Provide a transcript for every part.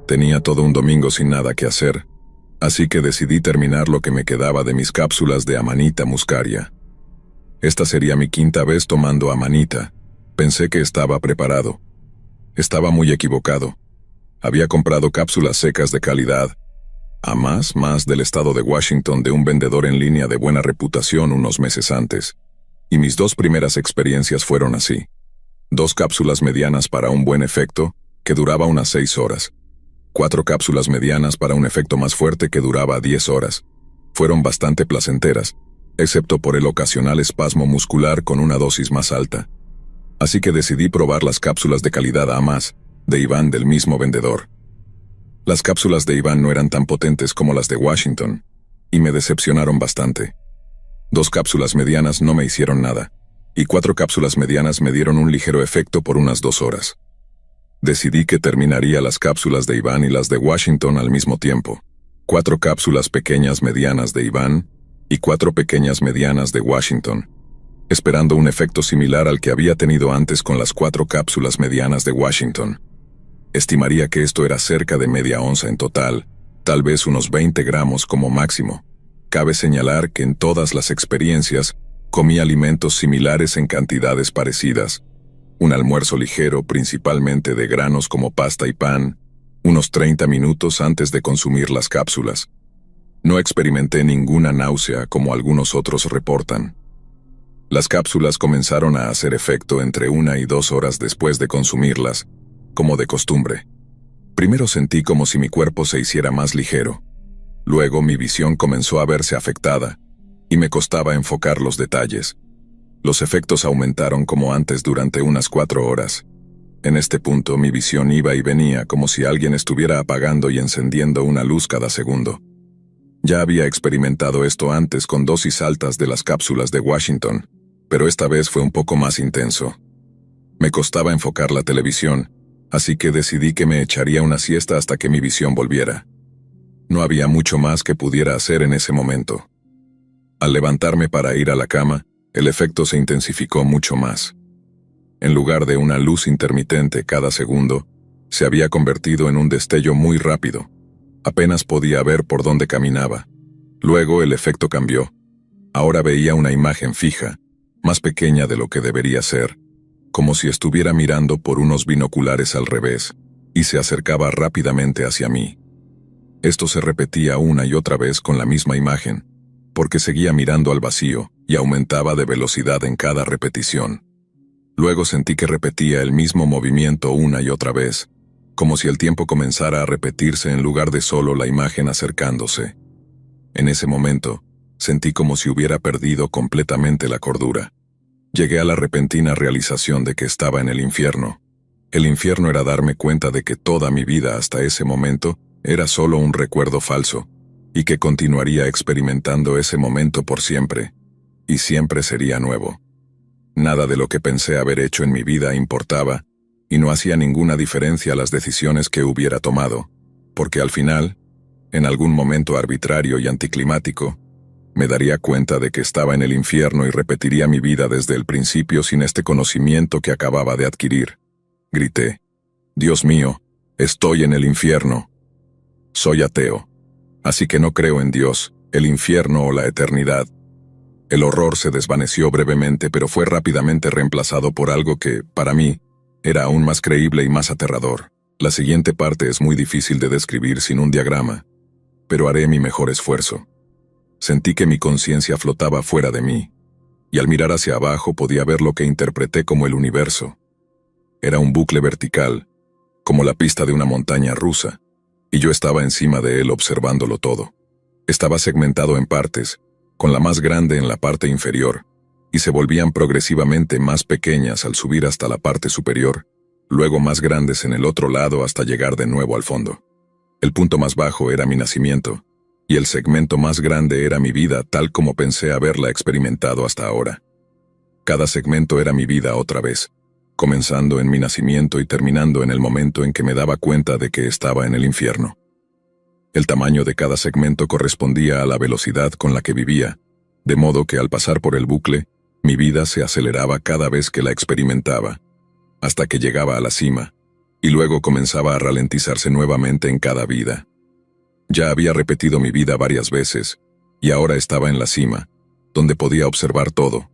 Tenía todo un domingo sin nada que hacer, así que decidí terminar lo que me quedaba de mis cápsulas de Amanita muscaria. Esta sería mi quinta vez tomando Amanita. Pensé que estaba preparado. Estaba muy equivocado. Había comprado cápsulas secas de calidad, a más del estado de Washington, de un vendedor en línea de buena reputación unos meses antes. Y mis dos primeras experiencias fueron así. 2 cápsulas medianas para un buen efecto, que duraba unas 6 horas. 4 cápsulas medianas para un efecto más fuerte que duraba 10 horas. Fueron bastante placenteras, excepto por el ocasional espasmo muscular con una dosis más alta. Así que decidí probar las cápsulas de calidad A+, de Iván, del mismo vendedor. Las cápsulas de Iván no eran tan potentes como las de Washington, y me decepcionaron bastante. 2 cápsulas medianas no me hicieron nada, y 4 cápsulas medianas me dieron un ligero efecto por unas 2 horas. Decidí que terminaría las cápsulas de Iván y las de Washington al mismo tiempo. 4 cápsulas pequeñas medianas de Iván y 4 pequeñas medianas de Washington, esperando un efecto similar al que había tenido antes con las 4 cápsulas medianas de Washington. Estimaría que esto era cerca de media onza en total, tal vez unos 20 gramos como máximo. Cabe señalar que en todas las experiencias comí alimentos similares en cantidades parecidas. Un almuerzo ligero, principalmente de granos como pasta y pan, unos 30 minutos antes de consumir las cápsulas. No experimenté ninguna náusea como algunos otros reportan. Las cápsulas comenzaron a hacer efecto entre 1 y 2 horas después de consumirlas, como de costumbre. Primero sentí como si mi cuerpo se hiciera más ligero. Luego mi visión comenzó a verse afectada, y me costaba enfocar los detalles. Los efectos aumentaron como antes durante unas 4 horas. En este punto mi visión iba y venía como si alguien estuviera apagando y encendiendo una luz cada segundo. Ya había experimentado esto antes con dosis altas de las cápsulas de Washington, pero esta vez fue un poco más intenso. Me costaba enfocar la televisión, así que decidí que me echaría una siesta hasta que mi visión volviera. No había mucho más que pudiera hacer en ese momento. Al levantarme para ir a la cama, el efecto se intensificó mucho más. En lugar de una luz intermitente cada segundo, se había convertido en un destello muy rápido. Apenas podía ver por dónde caminaba. Luego el efecto cambió. Ahora veía una imagen fija, más pequeña de lo que debería ser, como si estuviera mirando por unos binoculares al revés, y se acercaba rápidamente hacia mí. Esto se repetía una y otra vez con la misma imagen, porque seguía mirando al vacío y aumentaba de velocidad en cada repetición. Luego sentí que repetía el mismo movimiento una y otra vez, como si el tiempo comenzara a repetirse en lugar de solo la imagen acercándose. En ese momento, sentí como si hubiera perdido completamente la cordura. Llegué a la repentina realización de que estaba en el infierno. El infierno era darme cuenta de que toda mi vida hasta ese momento era solo un recuerdo falso, y que continuaría experimentando ese momento por siempre, y siempre sería nuevo. Nada de lo que pensé haber hecho en mi vida importaba, y no hacía ninguna diferencia las decisiones que hubiera tomado, porque al final, en algún momento arbitrario y anticlimático, me daría cuenta de que estaba en el infierno y repetiría mi vida desde el principio sin este conocimiento que acababa de adquirir. Grité: «Dios mío, estoy en el infierno». Soy ateo, así que no creo en Dios, el infierno o la eternidad. El horror se desvaneció brevemente, pero fue rápidamente reemplazado por algo que, para mí, era aún más creíble y más aterrador. La siguiente parte es muy difícil de describir sin un diagrama, pero haré mi mejor esfuerzo. Sentí que mi conciencia flotaba fuera de mí, y al mirar hacia abajo podía ver lo que interpreté como el universo. Era un bucle vertical, como la pista de una montaña rusa, y yo estaba encima de él observándolo todo. Estaba segmentado en partes, con la más grande en la parte inferior, y se volvían progresivamente más pequeñas al subir hasta la parte superior, luego más grandes en el otro lado hasta llegar de nuevo al fondo. El punto más bajo era mi nacimiento, y el segmento más grande era mi vida tal como pensé haberla experimentado hasta ahora. Cada segmento era mi vida otra vez, comenzando en mi nacimiento y terminando en el momento en que me daba cuenta de que estaba en el infierno. El tamaño de cada segmento correspondía a la velocidad con la que vivía, de modo que al pasar por el bucle, mi vida se aceleraba cada vez que la experimentaba, hasta que llegaba a la cima, y luego comenzaba a ralentizarse nuevamente en cada vida. Ya había repetido mi vida varias veces, y ahora estaba en la cima, donde podía observar todo.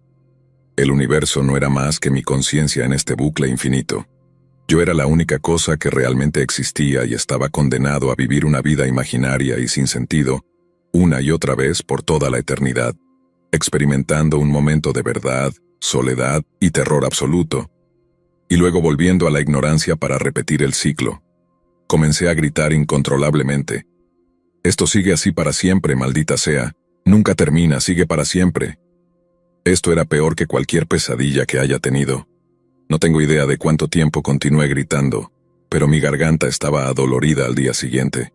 El universo no era más que mi conciencia en este bucle infinito. Yo era la única cosa que realmente existía y estaba condenado a vivir una vida imaginaria y sin sentido, una y otra vez por toda la eternidad, experimentando un momento de verdad, soledad y terror absoluto, y luego volviendo a la ignorancia para repetir el ciclo. Comencé a gritar incontrolablemente. Esto sigue así para siempre, maldita sea. Nunca termina, sigue para siempre. Esto era peor que cualquier pesadilla que haya tenido. No tengo idea de cuánto tiempo continué gritando, pero mi garganta estaba adolorida al día siguiente.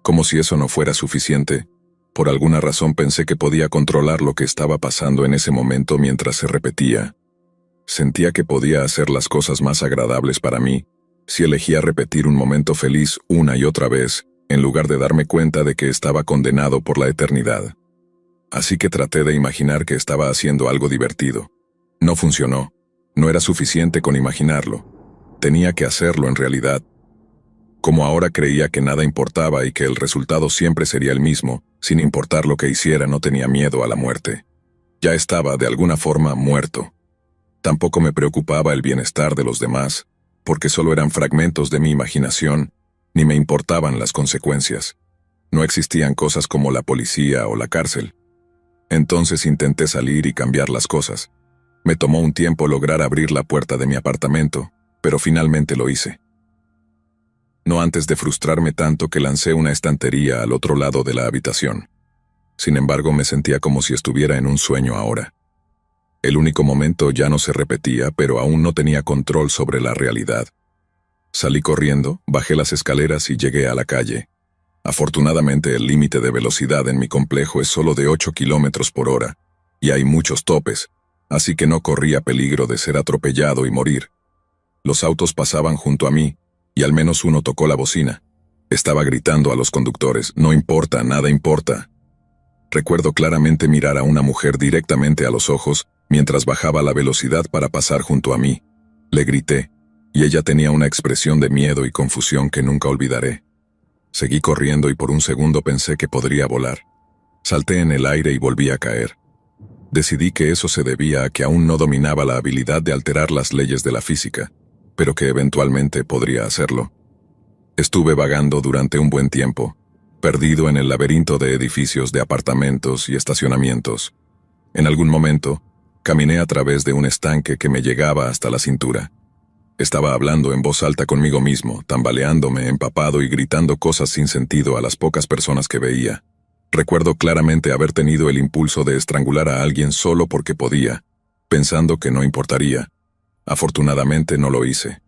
Como si eso no fuera suficiente, por alguna razón pensé que podía controlar lo que estaba pasando en ese momento mientras se repetía. Sentía que podía hacer las cosas más agradables para mí, si elegía repetir un momento feliz una y otra vez, en lugar de darme cuenta de que estaba condenado por la eternidad. Así que traté de imaginar que estaba haciendo algo divertido. No funcionó. No era suficiente con imaginarlo. Tenía que hacerlo en realidad. Como ahora creía que nada importaba y que el resultado siempre sería el mismo, sin importar lo que hiciera, no tenía miedo a la muerte. Ya estaba, de alguna forma, muerto. Tampoco me preocupaba el bienestar de los demás, porque solo eran fragmentos de mi imaginación, ni me importaban las consecuencias. No existían cosas como la policía o la cárcel. Entonces intenté salir y cambiar las cosas. Me tomó un tiempo lograr abrir la puerta de mi apartamento, pero finalmente lo hice. No antes de frustrarme tanto que lancé una estantería al otro lado de la habitación. Sin embargo, me sentía como si estuviera en un sueño ahora. El único momento ya no se repetía, pero aún no tenía control sobre la realidad. Salí corriendo, bajé las escaleras y llegué a la calle. Afortunadamente, el límite de velocidad en mi complejo es solo de 8 kilómetros por hora, y hay muchos topes, así que no corría peligro de ser atropellado y morir. Los autos pasaban junto a mí, y al menos uno tocó la bocina. Estaba gritando a los conductores, no importa, nada importa. Recuerdo claramente mirar a una mujer directamente a los ojos mientras bajaba la velocidad para pasar junto a mí. Le grité, y ella tenía una expresión de miedo y confusión que nunca olvidaré. Seguí corriendo y por un segundo pensé que podría volar. Salté en el aire y volví a caer. Decidí que eso se debía a que aún no dominaba la habilidad de alterar las leyes de la física, pero que eventualmente podría hacerlo. Estuve vagando durante un buen tiempo, perdido en el laberinto de edificios de apartamentos y estacionamientos. En algún momento, caminé a través de un estanque que me llegaba hasta la cintura. Estaba hablando en voz alta conmigo mismo, tambaleándome, empapado y gritando cosas sin sentido a las pocas personas que veía. Recuerdo claramente haber tenido el impulso de estrangular a alguien solo porque podía, pensando que no importaría. Afortunadamente no lo hice.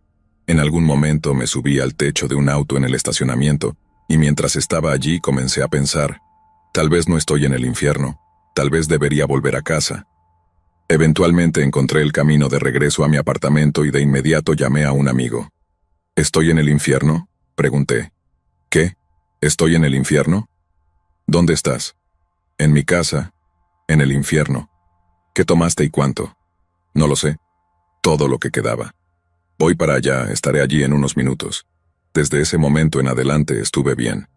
En algún momento me subí al techo de un auto en el estacionamiento, y mientras estaba allí comencé a pensar, tal vez no estoy en el infierno, tal vez debería volver a casa. Eventualmente encontré el camino de regreso a mi apartamento y de inmediato llamé a un amigo. ¿Estoy en el infierno?, pregunté. ¿Qué? ¿Estoy en el infierno? ¿Dónde estás? En mi casa. En el infierno. ¿Qué tomaste y cuánto? No lo sé. Todo lo que quedaba. Voy para allá, estaré allí en unos minutos. Desde ese momento en adelante estuve bien.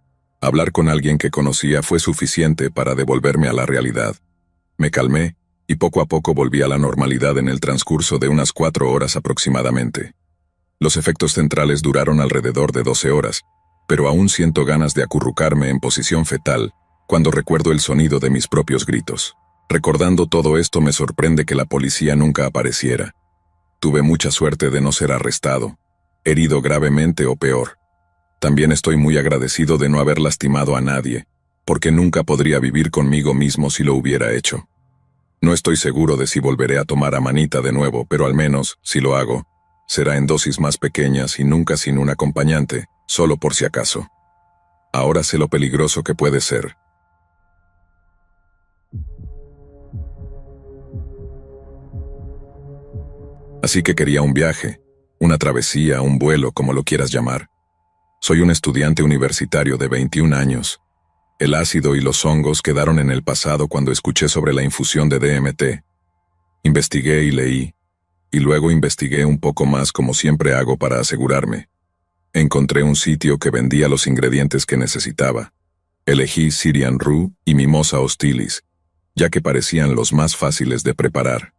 Hablar con alguien que conocía fue suficiente para devolverme a la realidad. Me calmé, y poco a poco volví a la normalidad en el transcurso de unas 4 horas aproximadamente. Los efectos centrales duraron alrededor de 12 horas, pero aún siento ganas de acurrucarme en posición fetal cuando recuerdo el sonido de mis propios gritos. Recordando todo esto me sorprende que la policía nunca apareciera. Tuve mucha suerte de no ser arrestado, herido gravemente o peor. También estoy muy agradecido de no haber lastimado a nadie, porque nunca podría vivir conmigo mismo si lo hubiera hecho. No estoy seguro de si volveré a tomar amanita de nuevo, pero al menos, si lo hago, será en dosis más pequeñas y nunca sin un acompañante, solo por si acaso. Ahora sé lo peligroso que puede ser. Así que quería un viaje, una travesía, un vuelo, como lo quieras llamar. Soy un estudiante universitario de 21 años. El ácido y los hongos quedaron en el pasado cuando escuché sobre la infusión de DMT. Investigué y leí, y luego investigué un poco más como siempre hago para asegurarme. Encontré un sitio que vendía los ingredientes que necesitaba. Elegí Syrian Rue y Mimosa Hostilis, ya que parecían los más fáciles de preparar.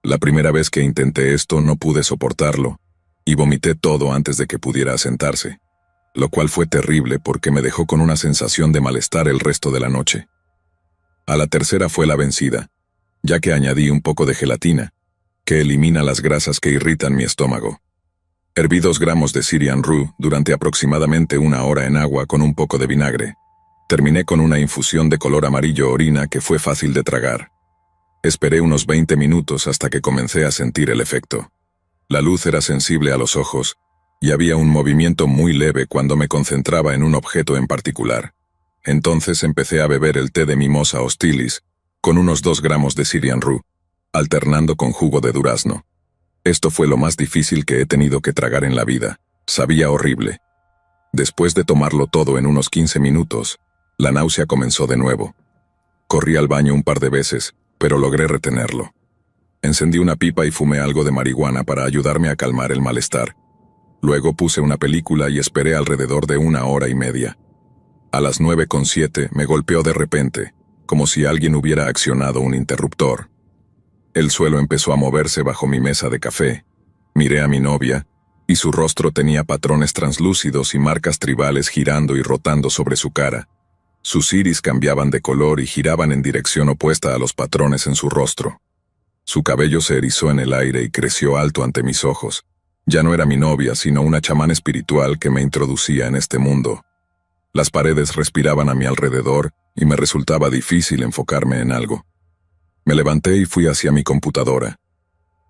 La primera vez que intenté esto no pude soportarlo, y vomité todo antes de que pudiera asentarse, lo cual fue terrible porque me dejó con una sensación de malestar el resto de la noche. A la tercera fue la vencida, ya que añadí un poco de gelatina, que elimina las grasas que irritan mi estómago. Herví 2 gramos de Syrian Rue durante aproximadamente 1 hora en agua con un poco de vinagre. Terminé con una infusión de color amarillo orina que fue fácil de tragar. Esperé unos 20 minutos hasta que comencé a sentir el efecto. La luz era sensible a los ojos, y había un movimiento muy leve cuando me concentraba en un objeto en particular. Entonces empecé a beber el té de Mimosa Hostilis, con unos 2 gramos de Syrian Rue, alternando con jugo de durazno. Esto fue lo más difícil que he tenido que tragar en la vida. Sabía horrible. Después de tomarlo todo en unos 15 minutos, la náusea comenzó de nuevo. Corrí al baño un par de veces, pero logré retenerlo. Encendí una pipa y fumé algo de marihuana para ayudarme a calmar el malestar. Luego puse una película y esperé alrededor de 1 hora y media. A las 9:07 me golpeó de repente, como si alguien hubiera accionado un interruptor. El suelo empezó a moverse bajo mi mesa de café. Miré a mi novia, y su rostro tenía patrones translúcidos y marcas tribales girando y rotando sobre su cara. Sus iris cambiaban de color y giraban en dirección opuesta a los patrones en su rostro. Su cabello se erizó en el aire y creció alto ante mis ojos. Ya no era mi novia, sino una chamán espiritual que me introducía en este mundo. Las paredes respiraban a mi alrededor y me resultaba difícil enfocarme en algo. Me levanté y fui hacia mi computadora.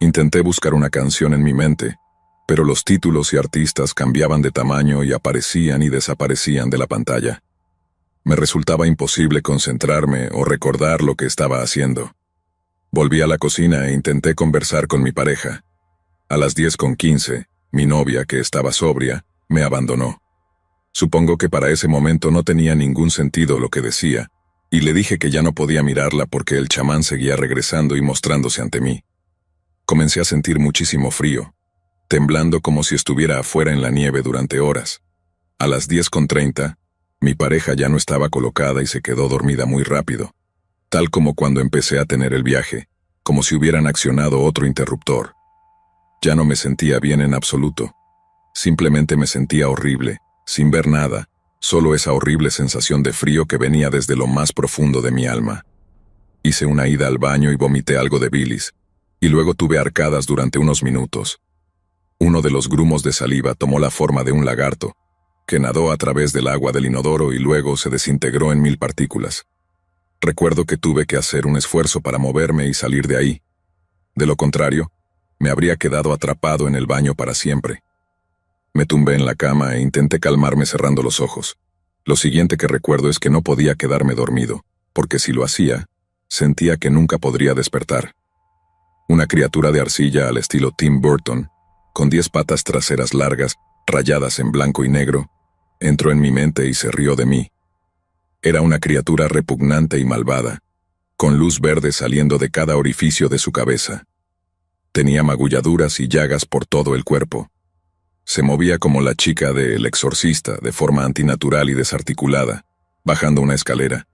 Intenté buscar una canción en mi mente, pero los títulos y artistas cambiaban de tamaño y aparecían y desaparecían de la pantalla. Me resultaba imposible concentrarme o recordar lo que estaba haciendo. Volví a la cocina e intenté conversar con mi pareja. A las 10:15, mi novia, que estaba sobria, me abandonó. Supongo que para ese momento no tenía ningún sentido lo que decía, y le dije que ya no podía mirarla porque el chamán seguía regresando y mostrándose ante mí. Comencé a sentir muchísimo frío, temblando como si estuviera afuera en la nieve durante horas. A las 10:30, mi pareja ya no estaba colocada y se quedó dormida muy rápido, tal como cuando empecé a tener el viaje, como si hubieran accionado otro interruptor. Ya no me sentía bien en absoluto. Simplemente me sentía horrible, sin ver nada, solo esa horrible sensación de frío que venía desde lo más profundo de mi alma. Hice una ida al baño y vomité algo de bilis, y luego tuve arcadas durante unos minutos. Uno de los grumos de saliva tomó la forma de un lagarto, que nadó a través del agua del inodoro y luego se desintegró en 1000 partículas. Recuerdo que tuve que hacer un esfuerzo para moverme y salir de ahí. De lo contrario, me habría quedado atrapado en el baño para siempre. Me tumbé en la cama e intenté calmarme cerrando los ojos. Lo siguiente que recuerdo es que no podía quedarme dormido, porque si lo hacía, sentía que nunca podría despertar. Una criatura de arcilla al estilo Tim Burton, con 10 patas traseras largas, rayadas en blanco y negro, entró en mi mente y se rió de mí. Era una criatura repugnante y malvada, con luz verde saliendo de cada orificio de su cabeza. Tenía magulladuras y llagas por todo el cuerpo. Se movía como la chica de El Exorcista, de forma antinatural y desarticulada, bajando una escalera.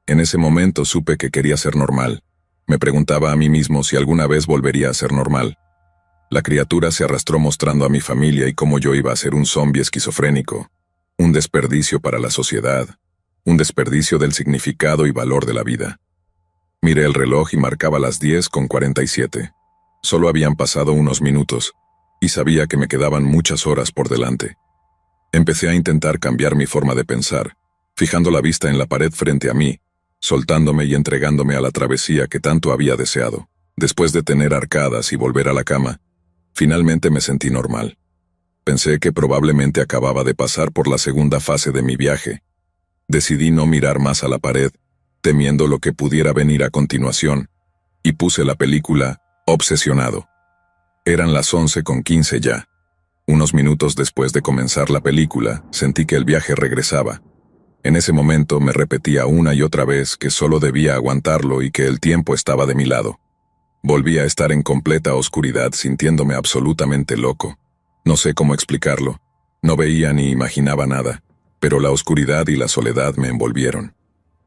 En ese momento supe que quería ser normal. Me preguntaba a mí mismo si alguna vez volvería a ser normal. La criatura se arrastró mostrando a mi familia y cómo yo iba a ser un zombi esquizofrénico, un desperdicio para la sociedad, un desperdicio del significado y valor de la vida. Miré el reloj y marcaba las 10:47. Solo habían pasado unos minutos, y sabía que me quedaban muchas horas por delante. Empecé a intentar cambiar mi forma de pensar, fijando la vista en la pared frente a mí, soltándome y entregándome a la travesía que tanto había deseado. Después de tener arcadas y volver a la cama, finalmente me sentí normal. Pensé que probablemente acababa de pasar por la segunda fase de mi viaje. Decidí no mirar más a la pared, temiendo lo que pudiera venir a continuación, y puse la película Obsesionado. Eran las 11:15 ya. Unos minutos después de comenzar la película, sentí que el viaje regresaba. En ese momento me repetía una y otra vez que solo debía aguantarlo y que el tiempo estaba de mi lado. Volví a estar en completa oscuridad sintiéndome absolutamente loco. No sé cómo explicarlo. No veía ni imaginaba nada, pero la oscuridad y la soledad me envolvieron.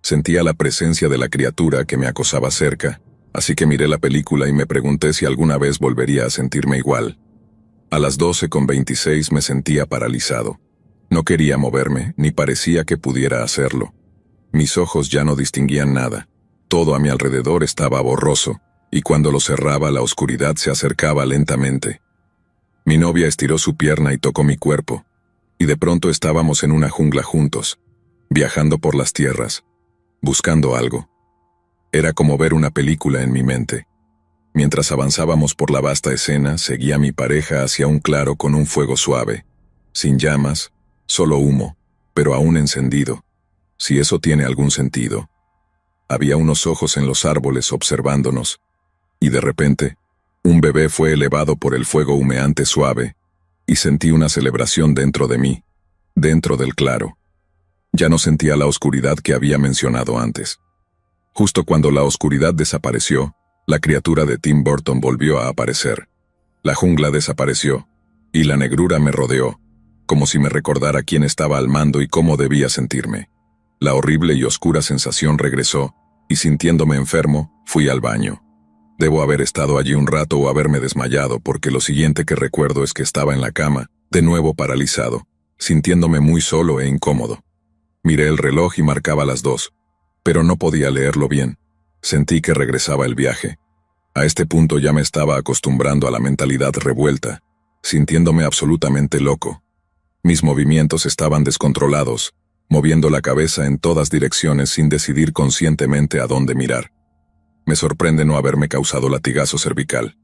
Sentía la presencia de la criatura que me acosaba cerca, así que miré la película y me pregunté si alguna vez volvería a sentirme igual. A las 12:26 me sentía paralizado. No quería moverme, ni parecía que pudiera hacerlo. Mis ojos ya no distinguían nada. Todo a mi alrededor estaba borroso, y cuando lo cerraba la oscuridad se acercaba lentamente. Mi novia estiró su pierna y tocó mi cuerpo, y de pronto estábamos en una jungla juntos, viajando por las tierras, buscando algo. Era como ver una película en mi mente. Mientras avanzábamos por la vasta escena, seguía a mi pareja hacia un claro con un fuego suave, sin llamas, solo humo, pero aún encendido, si eso tiene algún sentido. Había unos ojos en los árboles observándonos, y de repente, un bebé fue elevado por el fuego humeante suave, y sentí una celebración dentro de mí, dentro del claro. Ya no sentía la oscuridad que había mencionado antes. Justo cuando la oscuridad desapareció, la criatura de Tim Burton volvió a aparecer. La jungla desapareció, y la negrura me rodeó, como si me recordara quién estaba al mando y cómo debía sentirme. La horrible y oscura sensación regresó, y sintiéndome enfermo, fui al baño. Debo haber estado allí un rato o haberme desmayado porque lo siguiente que recuerdo es que estaba en la cama, de nuevo paralizado, sintiéndome muy solo e incómodo. Miré el reloj y marcaba las 2, pero no podía leerlo bien. Sentí que regresaba el viaje. A este punto ya me estaba acostumbrando a la mentalidad revuelta, sintiéndome absolutamente loco. Mis movimientos estaban descontrolados, moviendo la cabeza en todas direcciones sin decidir conscientemente a dónde mirar. Me sorprende no haberme causado latigazo cervical.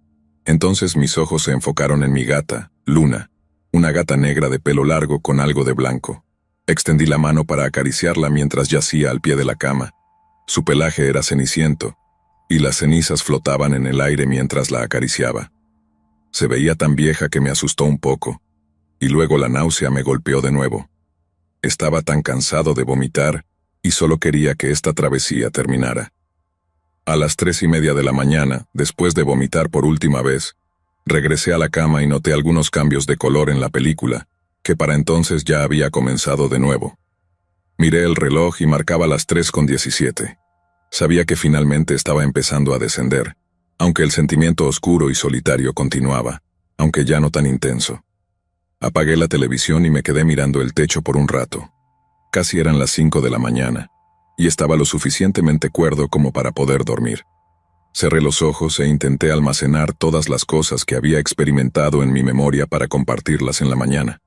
Entonces mis ojos se enfocaron en mi gata, Luna, una gata negra de pelo largo con algo de blanco. Extendí la mano para acariciarla mientras yacía al pie de la cama. Su pelaje era ceniciento, y las cenizas flotaban en el aire mientras la acariciaba. Se veía tan vieja que me asustó un poco, y luego la náusea me golpeó de nuevo. Estaba tan cansado de vomitar, y solo quería que esta travesía terminara. A las 3:30 de la mañana, después de vomitar por última vez, regresé a la cama y noté algunos cambios de color en la película, que para entonces ya había comenzado de nuevo. Miré el reloj y marcaba las 3:17. Sabía que finalmente estaba empezando a descender, aunque el sentimiento oscuro y solitario continuaba, aunque ya no tan intenso. Apagué la televisión y me quedé mirando el techo por un rato. Casi eran las 5 de la mañana, y estaba lo suficientemente cuerdo como para poder dormir. Cerré los ojos e intenté almacenar todas las cosas que había experimentado en mi memoria para compartirlas en la mañana.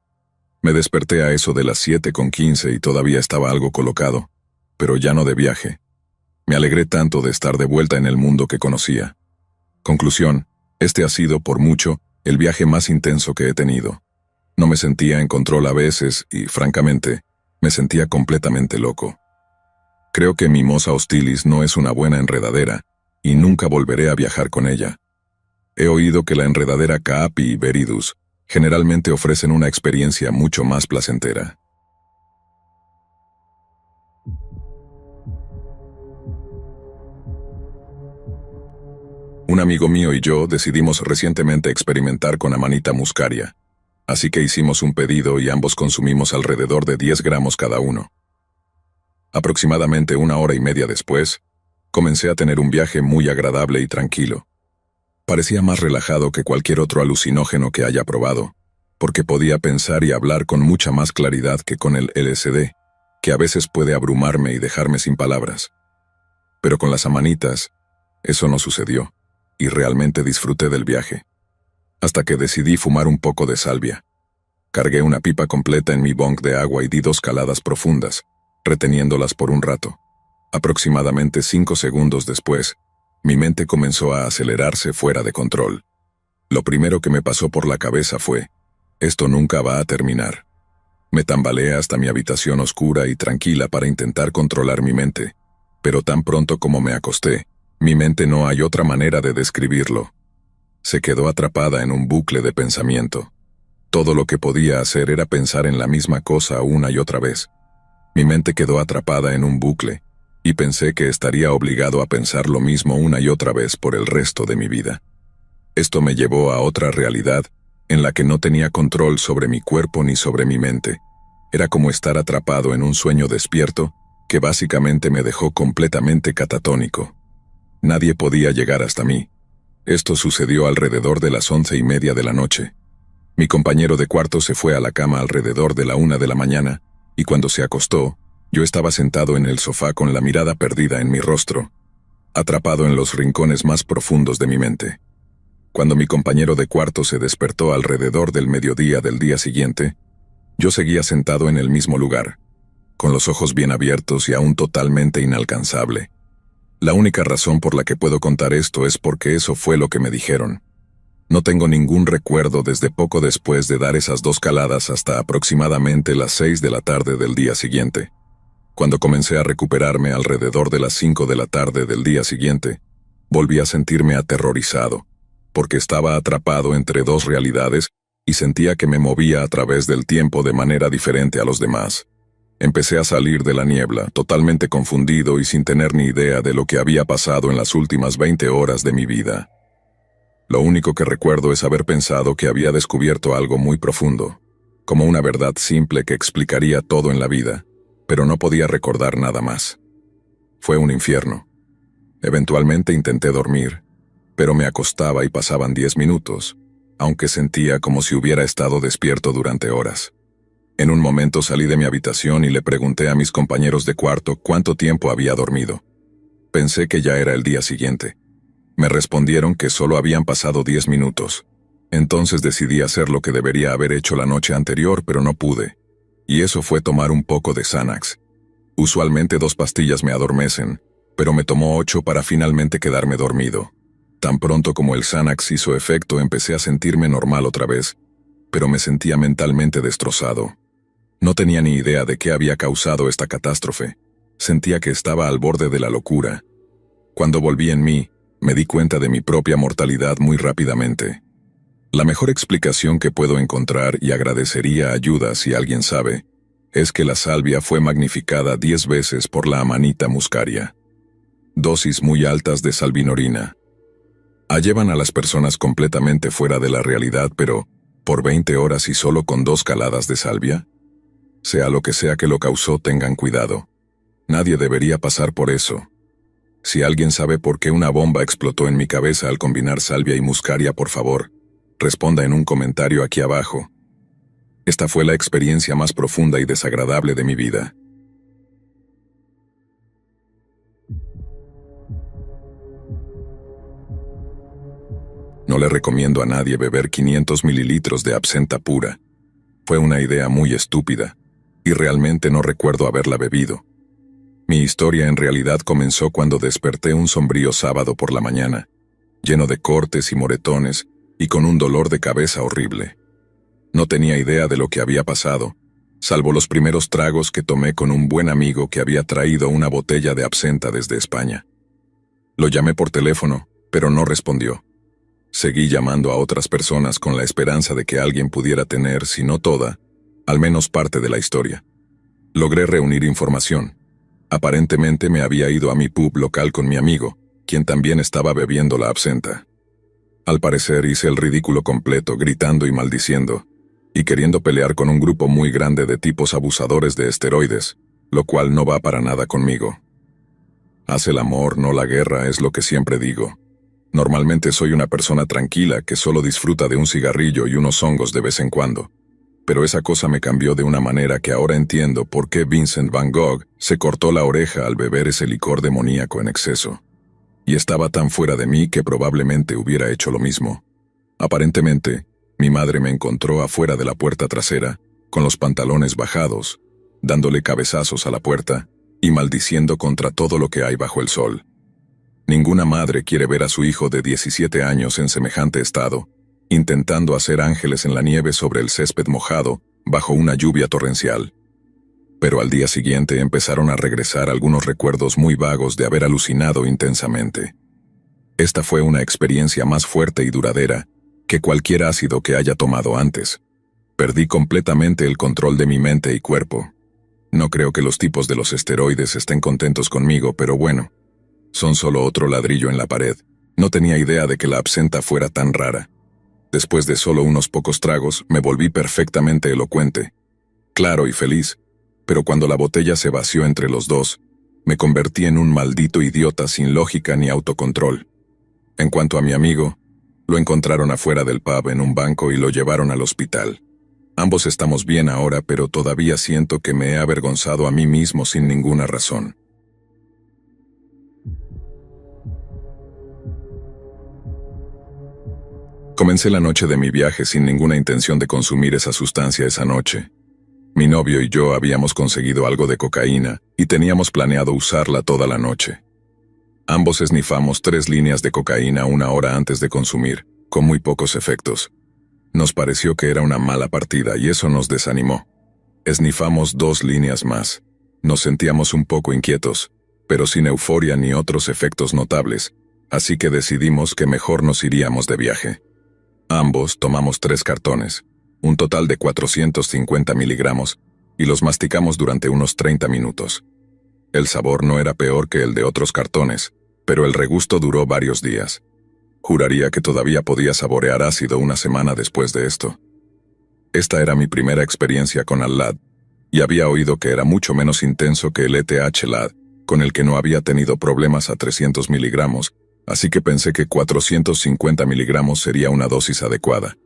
Me desperté a eso de las 7:15 y todavía estaba algo colocado, pero ya no de viaje. Me alegré tanto de estar de vuelta en el mundo que conocía. Conclusión, este ha sido, por mucho, el viaje más intenso que he tenido. No me sentía en control a veces y, francamente, me sentía completamente loco. Creo que Mimosa hostilis no es una buena enredadera, y nunca volveré a viajar con ella. He oído que la enredadera Caapi y Veridus generalmente ofrecen una experiencia mucho más placentera. Un amigo mío y yo decidimos recientemente experimentar con Amanita muscaria, así que hicimos un pedido y ambos consumimos alrededor de 10 gramos cada uno. Aproximadamente 1 hora y media después, comencé a tener un viaje muy agradable y tranquilo. Parecía más relajado que cualquier otro alucinógeno que haya probado, porque podía pensar y hablar con mucha más claridad que con el LSD, que a veces puede abrumarme y dejarme sin palabras. Pero con las amanitas, eso no sucedió, y realmente disfruté del viaje. Hasta que decidí fumar un poco de salvia. Cargué una pipa completa en mi bong de agua y di 2 caladas profundas, reteniéndolas por un rato. Aproximadamente 5 segundos después, mi mente comenzó a acelerarse fuera de control. Lo primero que me pasó por la cabeza fue, esto nunca va a terminar. Me tambaleé hasta mi habitación oscura y tranquila para intentar controlar mi mente, pero tan pronto como me acosté, mi mente no hay otra manera de describirlo. Se quedó atrapada en un bucle de pensamiento. Todo lo que podía hacer era pensar en la misma cosa una y otra vez. Mi mente quedó atrapada en un bucle, y pensé que estaría obligado a pensar lo mismo una y otra vez por el resto de mi vida. Esto me llevó a otra realidad, en la que no tenía control sobre mi cuerpo ni sobre mi mente. Era como estar atrapado en un sueño despierto que básicamente me dejó completamente catatónico. Nadie podía llegar hasta mí. Esto sucedió alrededor de las 11:30 de la noche. Mi compañero de cuarto se fue a la cama alrededor de la 1 de la mañana, y cuando se acostó, yo estaba sentado en el sofá con la mirada perdida en mi rostro, atrapado en los rincones más profundos de mi mente. Cuando mi compañero de cuarto se despertó alrededor del mediodía del día siguiente, yo seguía sentado en el mismo lugar, con los ojos bien abiertos y aún totalmente inalcanzable. La única razón por la que puedo contar esto es porque eso fue lo que me dijeron. No tengo ningún recuerdo desde poco después de dar esas 2 caladas hasta aproximadamente las 6 de la tarde del día siguiente. Cuando comencé a recuperarme alrededor de las 5 de la tarde del día siguiente, volví a sentirme aterrorizado, porque estaba atrapado entre 2 realidades y sentía que me movía a través del tiempo de manera diferente a los demás. Empecé a salir de la niebla, totalmente confundido y sin tener ni idea de lo que había pasado en las últimas 20 horas de mi vida. Lo único que recuerdo es haber pensado que había descubierto algo muy profundo, como una verdad simple que explicaría todo en la vida, pero no podía recordar nada más. Fue un infierno. Eventualmente intenté dormir, pero me acostaba y pasaban 10 minutos, aunque sentía como si hubiera estado despierto durante horas. En un momento salí de mi habitación y le pregunté a mis compañeros de cuarto cuánto tiempo había dormido. Pensé que ya era el día siguiente. Me respondieron que solo habían pasado 10 minutos. Entonces decidí hacer lo que debería haber hecho la noche anterior, pero no pude. Y eso fue tomar un poco de Xanax. Usualmente 2 pastillas me adormecen, pero me tomó 8 para finalmente quedarme dormido. Tan pronto como el Xanax hizo efecto, empecé a sentirme normal otra vez, pero me sentía mentalmente destrozado. No tenía ni idea de qué había causado esta catástrofe. Sentía que estaba al borde de la locura. Cuando volví en mí, me di cuenta de mi propia mortalidad muy rápidamente. La mejor explicación que puedo encontrar, y agradecería ayuda si alguien sabe, es que la salvia fue magnificada 10 veces por la Amanita muscaria. Dosis muy altas de salvinorina. Llevan a las personas completamente fuera de la realidad, pero, ¿por 20 horas y solo con 2 caladas de salvia? Sea lo que sea que lo causó, tengan cuidado. Nadie debería pasar por eso. Si alguien sabe por qué una bomba explotó en mi cabeza al combinar salvia y muscaria, por favor, responda en un comentario aquí abajo. Esta fue la experiencia más profunda y desagradable de mi vida. No le recomiendo a nadie beber 500 mililitros de absenta pura. Fue una idea muy estúpida, y realmente no recuerdo haberla bebido. Mi historia en realidad comenzó cuando desperté un sombrío sábado por la mañana, lleno de cortes y moretones, y con un dolor de cabeza horrible. No tenía idea de lo que había pasado, salvo los primeros tragos que tomé con un buen amigo que había traído una botella de absenta desde España. Lo llamé por teléfono, pero no respondió. Seguí llamando a otras personas con la esperanza de que alguien pudiera tener, si no toda, al menos parte de la historia. Logré reunir información. Aparentemente me había ido a mi pub local con mi amigo, quien también estaba bebiendo la absenta. Al parecer hice el ridículo completo, gritando y maldiciendo, y queriendo pelear con un grupo muy grande de tipos abusadores de esteroides, lo cual no va para nada conmigo. Haz el amor, no la guerra, es lo que siempre digo. Normalmente soy una persona tranquila que solo disfruta de un cigarrillo y unos hongos de vez en cuando. Pero esa cosa me cambió de una manera que ahora entiendo por qué Vincent Van Gogh se cortó la oreja al beber ese licor demoníaco en exceso. Y estaba tan fuera de mí que probablemente hubiera hecho lo mismo. Aparentemente, mi madre me encontró afuera de la puerta trasera, con los pantalones bajados, dándole cabezazos a la puerta y maldiciendo contra todo lo que hay bajo el sol. Ninguna madre quiere ver a su hijo de 17 años en semejante estado, intentando hacer ángeles en la nieve sobre el césped mojado, bajo una lluvia torrencial. Pero al día siguiente empezaron a regresar algunos recuerdos muy vagos de haber alucinado intensamente. Esta fue una experiencia más fuerte y duradera que cualquier ácido que haya tomado antes. Perdí completamente el control de mi mente y cuerpo. No creo que los tipos de los esteroides estén contentos conmigo, pero bueno, son solo otro ladrillo en la pared. No tenía idea de que la absenta fuera tan rara. Después de solo unos pocos tragos, me volví perfectamente elocuente, claro y feliz, pero cuando la botella se vació entre los dos, me convertí en un maldito idiota sin lógica ni autocontrol. En cuanto a mi amigo, lo encontraron afuera del pub en un banco y lo llevaron al hospital. Ambos estamos bien ahora, pero todavía siento que me he avergonzado a mí mismo sin ninguna razón. Comencé la noche de mi viaje sin ninguna intención de consumir esa sustancia esa noche. Mi novio y yo habíamos conseguido algo de cocaína y teníamos planeado usarla toda la noche. Ambos esnifamos 3 líneas de cocaína 1 hora antes de consumir, con muy pocos efectos. Nos pareció que era una mala partida y eso nos desanimó. Esnifamos 2 líneas más. Nos sentíamos un poco inquietos, pero sin euforia ni otros efectos notables, así que decidimos que mejor nos iríamos de viaje. Ambos tomamos 3 cartones, un total de 450 miligramos, y los masticamos durante unos 30 minutos. El sabor no era peor que el de otros cartones, pero el regusto duró varios días. Juraría que todavía podía saborear ácido una semana después de esto. Esta era mi primera experiencia con el LAD, y había oído que era mucho menos intenso que el ETH-LAD, con el que no había tenido problemas a 300 miligramos, así que pensé que 450 miligramos sería una dosis adecuada.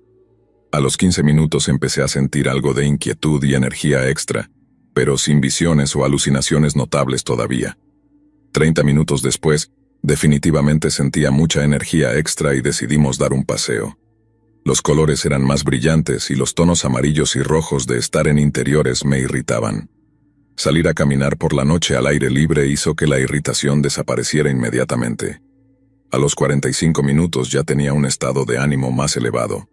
A los 15 minutos empecé a sentir algo de inquietud y energía extra, pero sin visiones o alucinaciones notables todavía. 30 minutos después, definitivamente sentía mucha energía extra y decidimos dar un paseo. Los colores eran más brillantes y los tonos amarillos y rojos de estar en interiores me irritaban. Salir a caminar por la noche al aire libre hizo que la irritación desapareciera inmediatamente. A los 45 minutos ya tenía un estado de ánimo más elevado.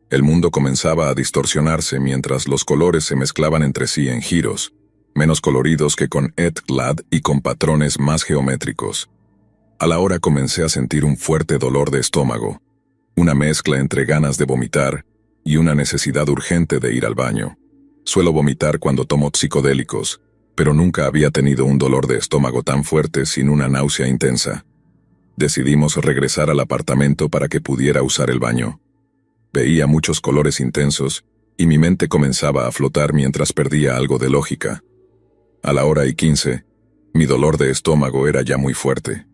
El mundo comenzaba a distorsionarse mientras los colores se mezclaban entre sí en giros, menos coloridos que con ETH-LAD y con patrones más geométricos. A la hora comencé a sentir un fuerte dolor de estómago, una mezcla entre ganas de vomitar y una necesidad urgente de ir al baño. Suelo vomitar cuando tomo psicodélicos, pero nunca había tenido un dolor de estómago tan fuerte sin una náusea intensa. Decidimos regresar al apartamento para que pudiera usar el baño. Veía muchos colores intensos y mi mente comenzaba a flotar mientras perdía algo de lógica. A la 1:15, mi dolor de estómago era ya muy fuerte.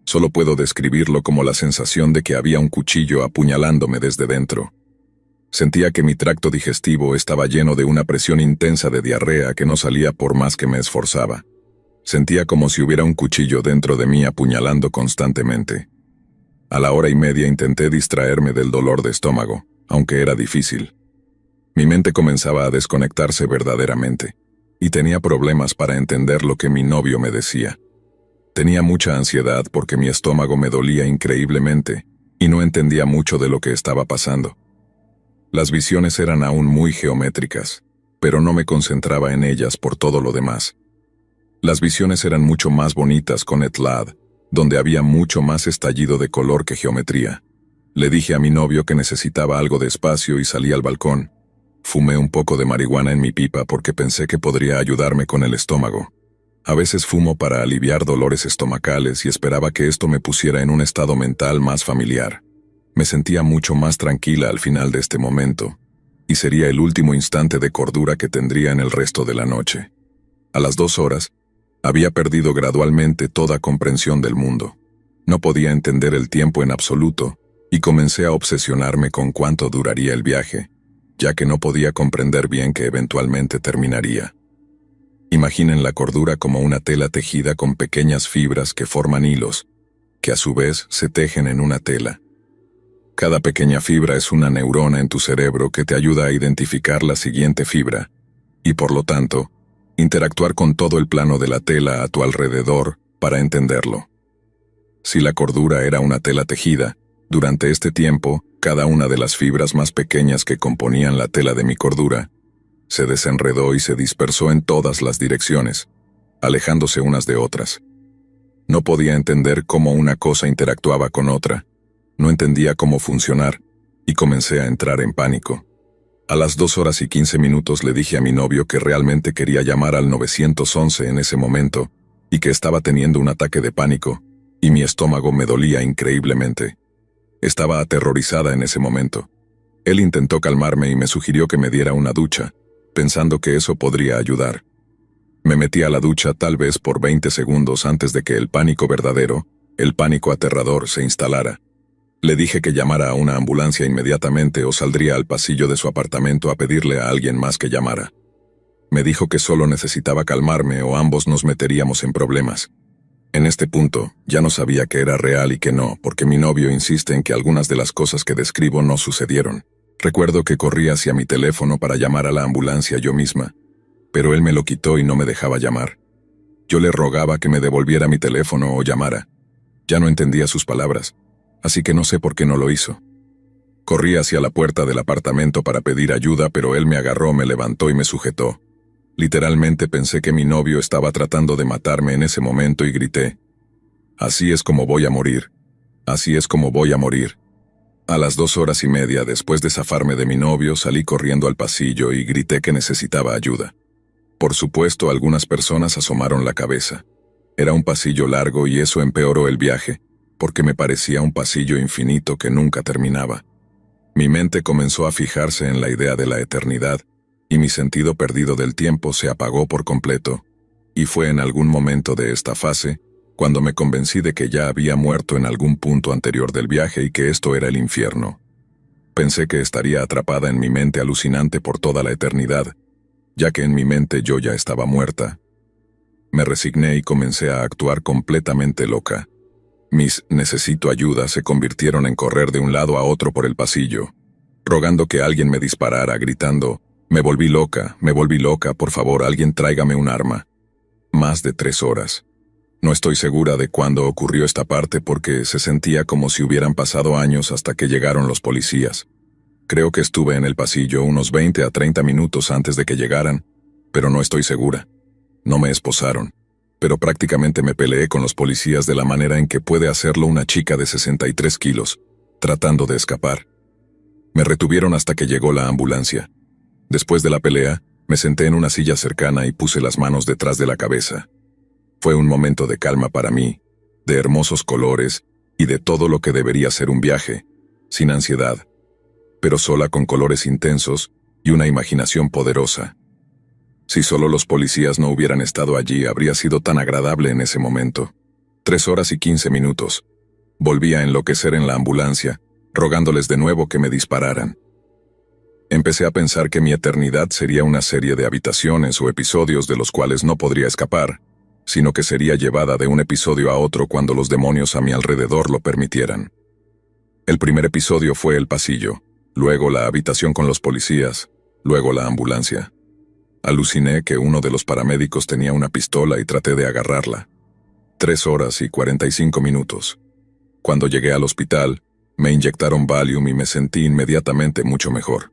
Solo puedo describirlo como la sensación de que había un cuchillo apuñalándome desde dentro. Sentía que mi tracto digestivo estaba lleno de una presión intensa de diarrea que no salía por más que me esforzaba. Sentía como si hubiera un cuchillo dentro de mí apuñalando constantemente. A la 1:30 intenté distraerme del dolor de estómago, aunque era difícil. Mi mente comenzaba a desconectarse verdaderamente, y tenía problemas para entender lo que mi novio me decía. Tenía mucha ansiedad porque mi estómago me dolía increíblemente, y no entendía mucho de lo que estaba pasando. Las visiones eran aún muy geométricas, pero no me concentraba en ellas por todo lo demás. Las visiones eran mucho más bonitas con ETH-LAD, donde había mucho más estallido de color que geometría. Le dije a mi novio que necesitaba algo de espacio y salí al balcón. Fumé un poco de marihuana en mi pipa porque pensé que podría ayudarme con el estómago. A veces fumo para aliviar dolores estomacales y esperaba que esto me pusiera en un estado mental más familiar. Me sentía mucho más tranquila al final de este momento, y sería el último instante de cordura que tendría en el resto de la noche. A las 2 horas, había perdido gradualmente toda comprensión del mundo. No podía entender el tiempo en absoluto, y comencé a obsesionarme con cuánto duraría el viaje, ya que no podía comprender bien que eventualmente terminaría. Imaginen la cordura como una tela tejida con pequeñas fibras que forman hilos, que a su vez se tejen en una tela. Cada pequeña fibra es una neurona en tu cerebro que te ayuda a identificar la siguiente fibra, y por lo tanto, interactuar con todo el plano de la tela a tu alrededor para entenderlo. Si la cordura era una tela tejida, durante este tiempo, cada una de las fibras más pequeñas que componían la tela de mi cordura se desenredó y se dispersó en todas las direcciones, alejándose unas de otras. No podía entender cómo una cosa interactuaba con otra, no entendía cómo funcionar, y comencé a entrar en pánico. A las 2:15 le dije a mi novio que realmente quería llamar al 911 en ese momento, y que estaba teniendo un ataque de pánico, y mi estómago me dolía increíblemente. Estaba aterrorizada en ese momento, Él intentó calmarme y me sugirió que me diera una ducha, pensando que eso podría ayudar. Me metí a la ducha tal vez por 20 segundos antes de que el pánico verdadero, el pánico aterrador, se instalara. Le dije que llamara a una ambulancia inmediatamente o saldría al pasillo de su apartamento a pedirle a alguien más que llamara. Me dijo que solo necesitaba calmarme o ambos nos meteríamos en problemas. En este punto, ya no sabía que era real y que no, porque mi novio insiste en que algunas de las cosas que describo no sucedieron. Recuerdo que corrí hacia mi teléfono para llamar a la ambulancia yo misma, pero él me lo quitó y no me dejaba llamar. Yo le rogaba que me devolviera mi teléfono o llamara. Ya no entendía sus palabras, así que no sé por qué no lo hizo. Corrí hacia la puerta del apartamento para pedir ayuda, pero él me agarró, me levantó y me sujetó. Literalmente pensé que mi novio estaba tratando de matarme en ese momento y grité: «Así es como voy a morir. Así es como voy a morir». A las 2 horas y media después de zafarme de mi novio, salí corriendo al pasillo y grité que necesitaba ayuda. Por supuesto, algunas personas asomaron la cabeza. Era un pasillo largo y eso empeoró el viaje, porque me parecía un pasillo infinito que nunca terminaba. Mi mente comenzó a fijarse en la idea de la eternidad, y mi sentido perdido del tiempo se apagó por completo, y fue en algún momento de esta fase cuando me convencí de que ya había muerto en algún punto anterior del viaje y que esto era el infierno. Pensé que estaría atrapada en mi mente alucinante por toda la eternidad, ya que en mi mente yo ya estaba muerta. Me resigné y comencé a actuar completamente loca. Mis «necesito ayuda» se convirtieron en correr de un lado a otro por el pasillo, rogando que alguien me disparara, gritando: me volví loca, por favor, alguien tráigame un arma». Más de 3 horas. No estoy segura de cuándo ocurrió esta parte porque se sentía como si hubieran pasado años hasta que llegaron los policías. Creo que estuve en el pasillo unos 20 a 30 minutos antes de que llegaran, pero no estoy segura. No me esposaron, pero prácticamente me peleé con los policías de la manera en que puede hacerlo una chica de 63 kilos, tratando de escapar. Me retuvieron hasta que llegó la ambulancia. Después de la pelea, me senté en una silla cercana y puse las manos detrás de la cabeza. Fue un momento de calma para mí, de hermosos colores y de todo lo que debería ser un viaje, sin ansiedad, pero sola con colores intensos y una imaginación poderosa. Si solo los policías no hubieran estado allí, habría sido tan agradable en ese momento. 3 horas y 15 minutos. Volví a enloquecer en la ambulancia, rogándoles de nuevo que me dispararan. Empecé a pensar que mi eternidad sería una serie de habitaciones o episodios de los cuales no podría escapar, sino que sería llevada de un episodio a otro cuando los demonios a mi alrededor lo permitieran. El primer episodio fue el pasillo, luego la habitación con los policías, luego la ambulancia. Aluciné que uno de los paramédicos tenía una pistola y traté de agarrarla. 3 horas y 45 minutos. Cuando llegué al hospital, me inyectaron Valium y me sentí inmediatamente mucho mejor.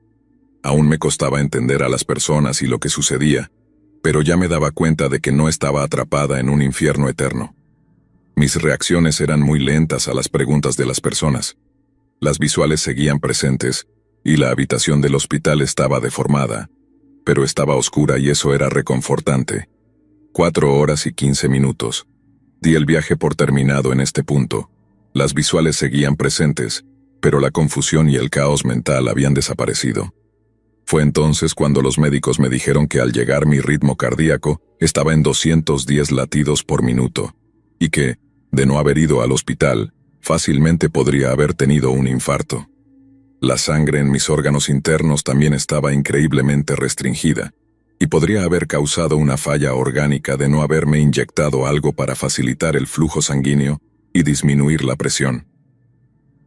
Aún me costaba entender a las personas y lo que sucedía, pero ya me daba cuenta de que no estaba atrapada en un infierno eterno. Mis reacciones eran muy lentas a las preguntas de las personas. Las visuales seguían presentes, y la habitación del hospital estaba deformada, pero estaba oscura y eso era reconfortante. 4 horas y 15 minutos. Di el viaje por terminado en este punto. Las visuales seguían presentes, pero la confusión y el caos mental habían desaparecido. Fue entonces cuando los médicos me dijeron que al llegar mi ritmo cardíaco estaba en 210 latidos por minuto, y que, de no haber ido al hospital, fácilmente podría haber tenido un infarto. La sangre en mis órganos internos también estaba increíblemente restringida, y podría haber causado una falla orgánica de no haberme inyectado algo para facilitar el flujo sanguíneo y disminuir la presión.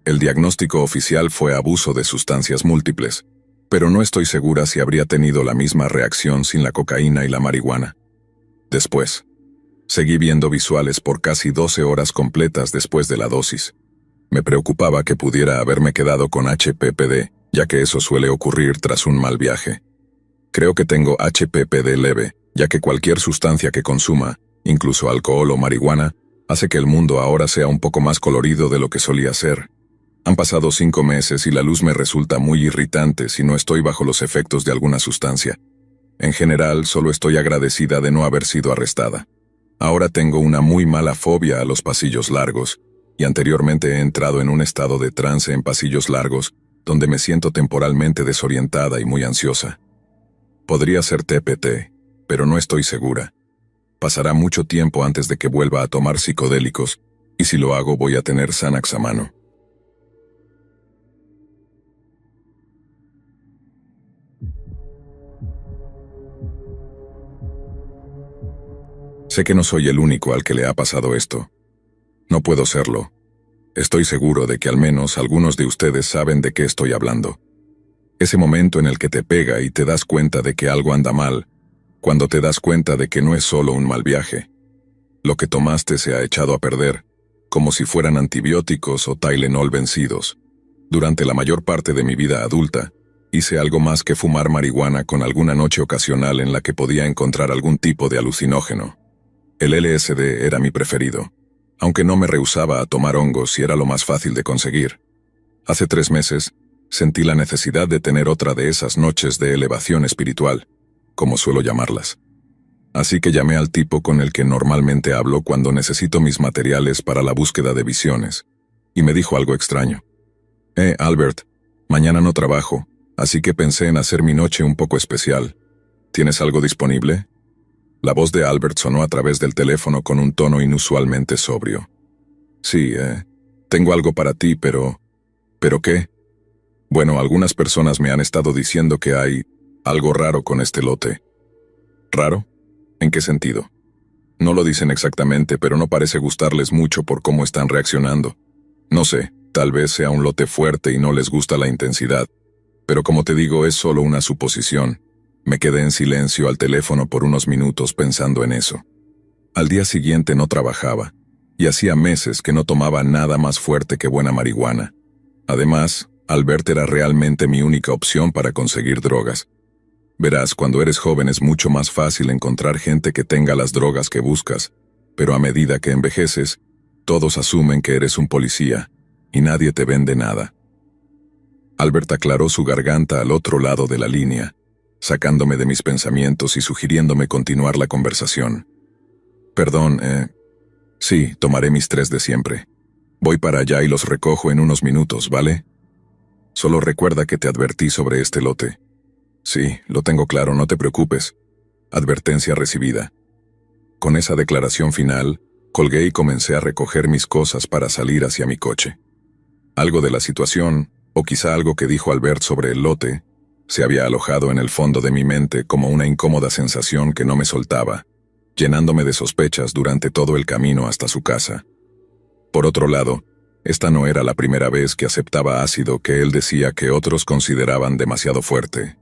El diagnóstico oficial fue abuso de sustancias múltiples, pero no estoy segura si habría tenido la misma reacción sin la cocaína y la marihuana. Después, seguí viendo visuales por casi 12 horas completas después de la dosis. Me preocupaba que pudiera haberme quedado con HPPD, ya que eso suele ocurrir tras un mal viaje. Creo que tengo HPPD leve, ya que cualquier sustancia que consuma, incluso alcohol o marihuana, hace que el mundo ahora sea un poco más colorido de lo que solía ser. Han pasado 5 meses y la luz me resulta muy irritante si no estoy bajo los efectos de alguna sustancia. En general, solo estoy agradecida de no haber sido arrestada. Ahora tengo una muy mala fobia a los pasillos largos, y anteriormente he entrado en un estado de trance en pasillos largos, donde me siento temporalmente desorientada y muy ansiosa. Podría ser TPT, pero no estoy segura. Pasará mucho tiempo antes de que vuelva a tomar psicodélicos, y si lo hago voy a tener Xanax a mano. Sé que no soy el único al que le ha pasado esto. No puedo serlo. Estoy seguro de que al menos algunos de ustedes saben de qué estoy hablando. Ese momento en el que te pega y te das cuenta de que algo anda mal, cuando te das cuenta de que no es solo un mal viaje. Lo que tomaste se ha echado a perder, como si fueran antibióticos o Tylenol vencidos. Durante la mayor parte de mi vida adulta, hice algo más que fumar marihuana con alguna noche ocasional en la que podía encontrar algún tipo de alucinógeno. El LSD era mi preferido, aunque no me rehusaba a tomar hongos y era lo más fácil de conseguir. Hace 3 meses, sentí la necesidad de tener otra de esas noches de elevación espiritual, como suelo llamarlas. Así que llamé al tipo con el que normalmente hablo cuando necesito mis materiales para la búsqueda de visiones, y me dijo algo extraño. Albert, mañana no trabajo, así que pensé en hacer mi noche un poco especial. ¿Tienes algo disponible? La voz de Albert sonó a través del teléfono con un tono inusualmente sobrio. Sí, tengo algo para ti, pero... ¿Pero qué? Bueno, algunas personas me han estado diciendo que hay algo raro con este lote. ¿Raro? ¿En qué sentido? No lo dicen exactamente, pero no parece gustarles mucho por cómo están reaccionando. No sé, tal vez sea un lote fuerte y no les gusta la intensidad. Pero como te digo, es solo una suposición. Me quedé en silencio al teléfono por unos minutos pensando en eso. Al día siguiente no trabajaba, y hacía meses que no tomaba nada más fuerte que buena marihuana. Además, Albert era realmente mi única opción para conseguir drogas. Verás, cuando eres joven es mucho más fácil encontrar gente que tenga las drogas que buscas, pero a medida que envejeces, todos asumen que eres un policía, y nadie te vende nada. Albert aclaró su garganta al otro lado de la línea, sacándome de mis pensamientos y sugiriéndome continuar la conversación. Perdón, sí, tomaré mis 3 de siempre. Voy para allá y los recojo en unos minutos, ¿vale? Solo recuerda que te advertí sobre este lote. Sí, lo tengo claro, no te preocupes. Advertencia recibida. Con esa declaración final, colgué y comencé a recoger mis cosas para salir hacia mi coche. Algo de la situación, o quizá algo que dijo Albert sobre el lote, se había alojado en el fondo de mi mente como una incómoda sensación que no me soltaba, llenándome de sospechas durante todo el camino hasta su casa. Por otro lado, esta no era la primera vez que aceptaba ácido que él decía que otros consideraban demasiado fuerte.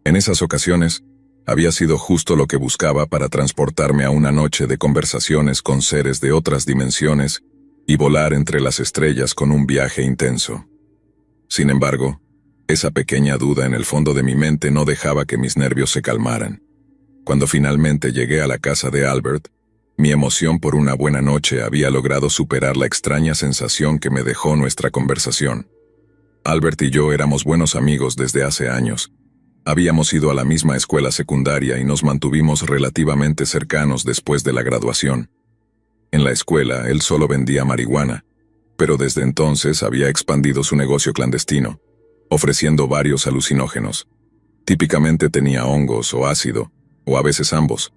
En esas ocasiones, había sido justo lo que buscaba para transportarme a una noche de conversaciones con seres de otras dimensiones y volar entre las estrellas con un viaje intenso. Sin embargo, esa pequeña duda en el fondo de mi mente no dejaba que mis nervios se calmaran. Cuando finalmente llegué a la casa de Albert, mi emoción por una buena noche había logrado superar la extraña sensación que me dejó nuestra conversación. Albert y yo éramos buenos amigos desde hace años. Habíamos ido a la misma escuela secundaria y nos mantuvimos relativamente cercanos después de la graduación. En la escuela, él solo vendía marihuana, pero desde entonces había expandido su negocio clandestino, ofreciendo varios alucinógenos. Típicamente tenía hongos o ácido, o a veces ambos.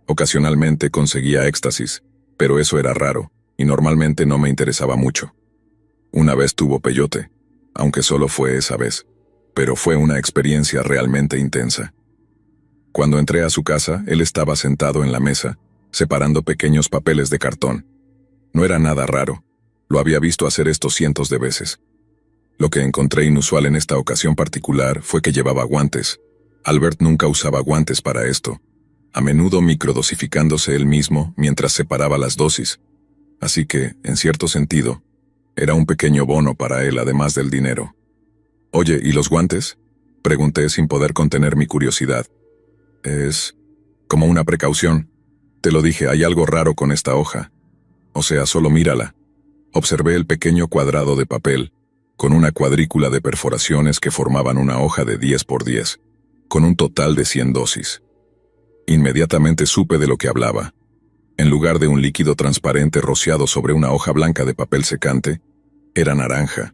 Ocasionalmente conseguía éxtasis, pero eso era raro, y normalmente no me interesaba mucho. Una vez tuvo peyote, aunque solo fue esa vez, pero fue una experiencia realmente intensa. Cuando entré a su casa, él estaba sentado en la mesa, separando pequeños papeles de cartón. No era nada raro, lo había visto hacer esto cientos de veces. Lo que encontré inusual en esta ocasión particular fue que llevaba guantes. Albert nunca usaba guantes para esto, a menudo microdosificándose él mismo mientras separaba las dosis. Así que, en cierto sentido, era un pequeño bono para él además del dinero. «Oye, ¿y los guantes?», pregunté sin poder contener mi curiosidad. «Es como una precaución. Te lo dije, hay algo raro con esta hoja. O sea, solo mírala». Observé el pequeño cuadrado de papel, con una cuadrícula de perforaciones que formaban una hoja de 10 por 10, con un total de 100 dosis. Inmediatamente supe de lo que hablaba. En lugar de un líquido transparente rociado sobre una hoja blanca de papel secante, era naranja.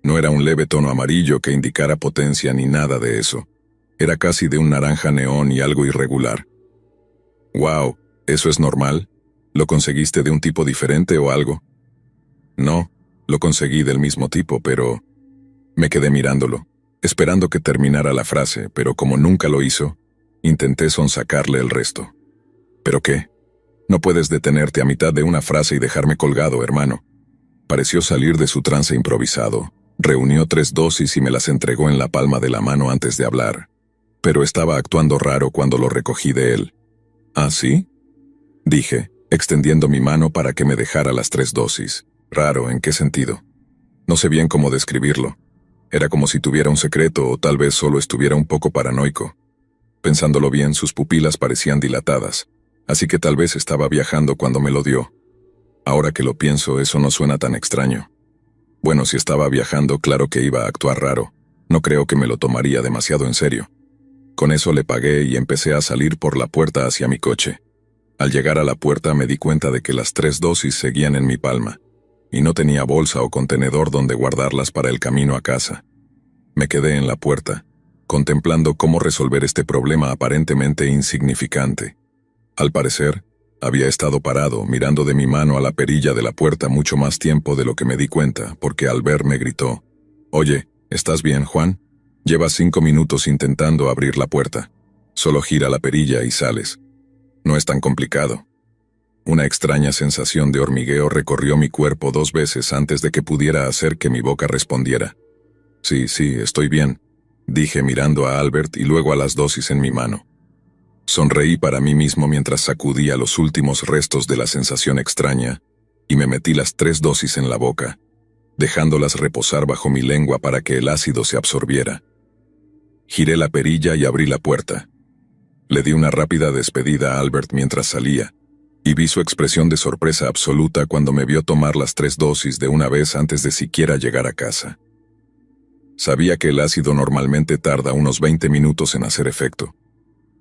No era un leve tono amarillo que indicara potencia ni nada de eso. Era casi de un naranja neón y algo irregular. «Wow, ¿eso es normal? ¿Lo conseguiste de un tipo diferente o algo?» «No, lo conseguí del mismo tipo, pero...» Me quedé mirándolo, esperando que terminara la frase, pero como nunca lo hizo, intenté sonsacarle el resto. «¿Pero qué? No puedes detenerte a mitad de una frase y dejarme colgado, hermano». Pareció salir de su trance improvisado. Reunió 3 dosis y me las entregó en la palma de la mano antes de hablar. Pero estaba actuando raro cuando lo recogí de él. «¿Ah, sí?», dije, extendiendo mi mano para que me dejara las 3 dosis. «Raro, ¿en qué sentido?». No sé bien cómo describirlo. Era como si tuviera un secreto o tal vez solo estuviera un poco paranoico. Pensándolo bien, sus pupilas parecían dilatadas, así que tal vez estaba viajando cuando me lo dio. Ahora que lo pienso, eso no suena tan extraño. Bueno, si estaba viajando, claro que iba a actuar raro. No creo que me lo tomaría demasiado en serio. Con eso le pagué y empecé a salir por la puerta hacia mi coche. Al llegar a la puerta me di cuenta de que las 3 dosis seguían en mi palma, y no tenía bolsa o contenedor donde guardarlas para el camino a casa. Me quedé en la puerta, contemplando cómo resolver este problema aparentemente insignificante. Al parecer, había estado parado, mirando de mi mano a la perilla de la puerta mucho más tiempo de lo que me di cuenta, porque al verme gritó: «Oye, ¿estás bien, Juan? Llevas 5 minutos intentando abrir la puerta. Solo gira la perilla y sales. No es tan complicado». Una extraña sensación de hormigueo recorrió mi cuerpo 2 veces antes de que pudiera hacer que mi boca respondiera. «Sí, estoy bien», dije mirando a Albert y luego a las dosis en mi mano. Sonreí para mí mismo mientras sacudía los últimos restos de la sensación extraña y me metí las 3 dosis en la boca, dejándolas reposar bajo mi lengua para que el ácido se absorbiera. Giré la perilla y abrí la puerta. Le di una rápida despedida a Albert mientras salía, y vi su expresión de sorpresa absoluta cuando me vio tomar las 3 dosis de una vez antes de siquiera llegar a casa. Sabía que el ácido normalmente tarda unos 20 minutos en hacer efecto,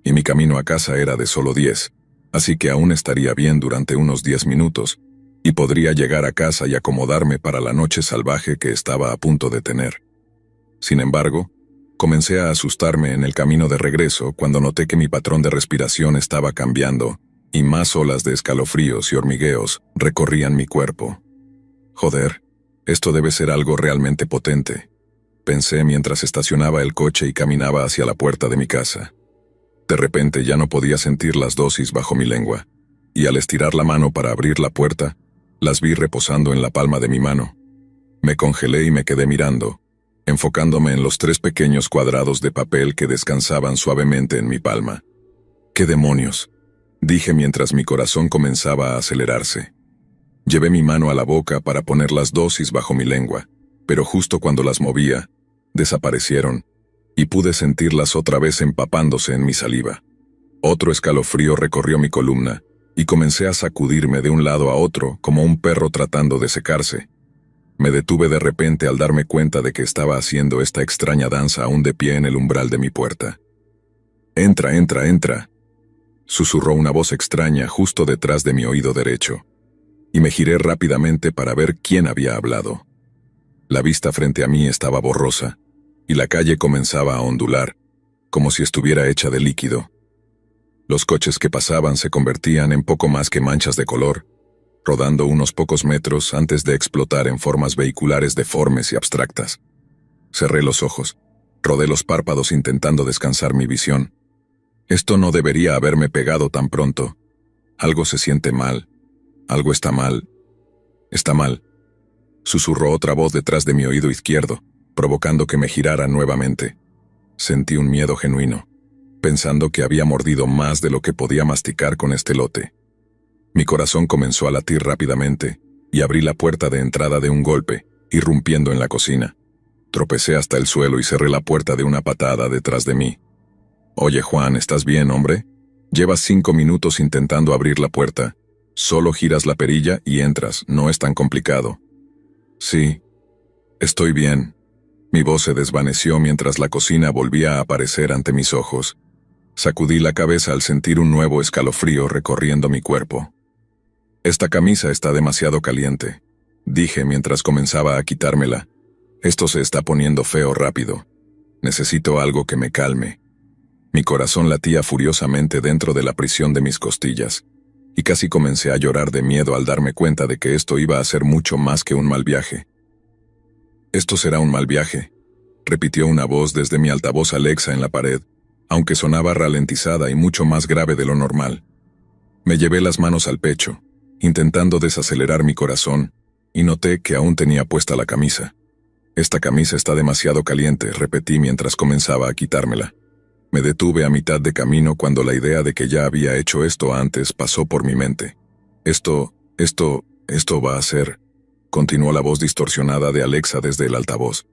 y mi camino a casa era de solo 10, así que aún estaría bien durante unos 10 minutos, y podría llegar a casa y acomodarme para la noche salvaje que estaba a punto de tener. Sin embargo, comencé a asustarme en el camino de regreso cuando noté que mi patrón de respiración estaba cambiando, y más olas de escalofríos y hormigueos recorrían mi cuerpo. «Joder, esto debe ser algo realmente potente», pensé mientras estacionaba el coche y caminaba hacia la puerta de mi casa. De repente ya no podía sentir las dosis bajo mi lengua, y al estirar la mano para abrir la puerta, las vi reposando en la palma de mi mano. Me congelé y me quedé mirando, enfocándome en los 3 pequeños cuadrados de papel que descansaban suavemente en mi palma. «¿Qué demonios?», dije mientras mi corazón comenzaba a acelerarse. Llevé mi mano a la boca para poner las dosis bajo mi lengua, pero justo cuando las movía, desaparecieron, y pude sentirlas otra vez empapándose en mi saliva. Otro escalofrío recorrió mi columna, y comencé a sacudirme de un lado a otro como un perro tratando de secarse. Me detuve de repente al darme cuenta de que estaba haciendo esta extraña danza aún de pie en el umbral de mi puerta. «Entra, entra, entra», susurró una voz extraña justo detrás de mi oído derecho, y me giré rápidamente para ver quién había hablado. La vista frente a mí estaba borrosa, y la calle comenzaba a ondular, como si estuviera hecha de líquido. Los coches que pasaban se convertían en poco más que manchas de color, rodando unos pocos metros antes de explotar en formas vehiculares deformes y abstractas. Cerré los ojos, rodé los párpados intentando descansar mi visión. Esto no debería haberme pegado tan pronto. Algo se siente mal. Algo está mal. Está mal. Susurró otra voz detrás de mi oído izquierdo, provocando que me girara nuevamente. Sentí un miedo genuino, pensando que había mordido más de lo que podía masticar con este lote. Mi corazón comenzó a latir rápidamente, y abrí la puerta de entrada de un golpe, irrumpiendo en la cocina. Tropecé hasta el suelo y cerré la puerta de una patada detrás de mí. «Oye, Juan, ¿estás bien, hombre? Llevas 5 minutos intentando abrir la puerta. Solo giras la perilla y entras, no es tan complicado». «Sí, estoy bien». Mi voz se desvaneció mientras la cocina volvía a aparecer ante mis ojos. Sacudí la cabeza al sentir un nuevo escalofrío recorriendo mi cuerpo. «Esta camisa está demasiado caliente», dije mientras comenzaba a quitármela, Esto se está poniendo feo rápido. Necesito algo que me calme. Mi corazón latía furiosamente dentro de la prisión de mis costillas, y casi comencé a llorar de miedo al darme cuenta de que esto iba a ser mucho más que un mal viaje. «Esto será un mal viaje», repitió una voz desde mi altavoz Alexa en la pared, aunque sonaba ralentizada y mucho más grave de lo normal. Me llevé las manos al pecho, intentando desacelerar mi corazón, y noté que aún tenía puesta la camisa. «Esta camisa está demasiado caliente», repetí mientras comenzaba a quitármela. Me detuve a mitad de camino cuando la idea de que ya había hecho esto antes pasó por mi mente. Esto va a ser», continuó la voz distorsionada de Alexa desde el altavoz.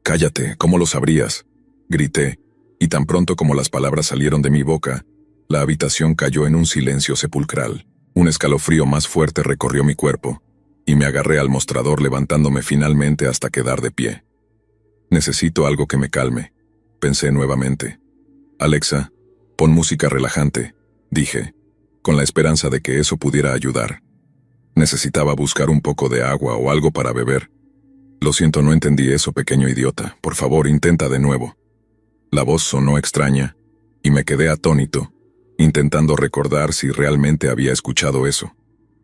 «Cállate, ¿cómo lo sabrías?», grité, y tan pronto como las palabras salieron de mi boca, la habitación cayó en un silencio sepulcral. Un escalofrío más fuerte recorrió mi cuerpo, y me agarré al mostrador levantándome finalmente hasta quedar de pie. «Necesito algo que me calme», pensé nuevamente. «Alexa, pon música relajante», dije, con la esperanza de que eso pudiera ayudar. Necesitaba buscar un poco de agua o algo para beber. «Lo siento, no entendí eso, pequeño idiota. Por favor, intenta de nuevo». La voz sonó extraña, y me quedé atónito, intentando recordar si realmente había escuchado eso.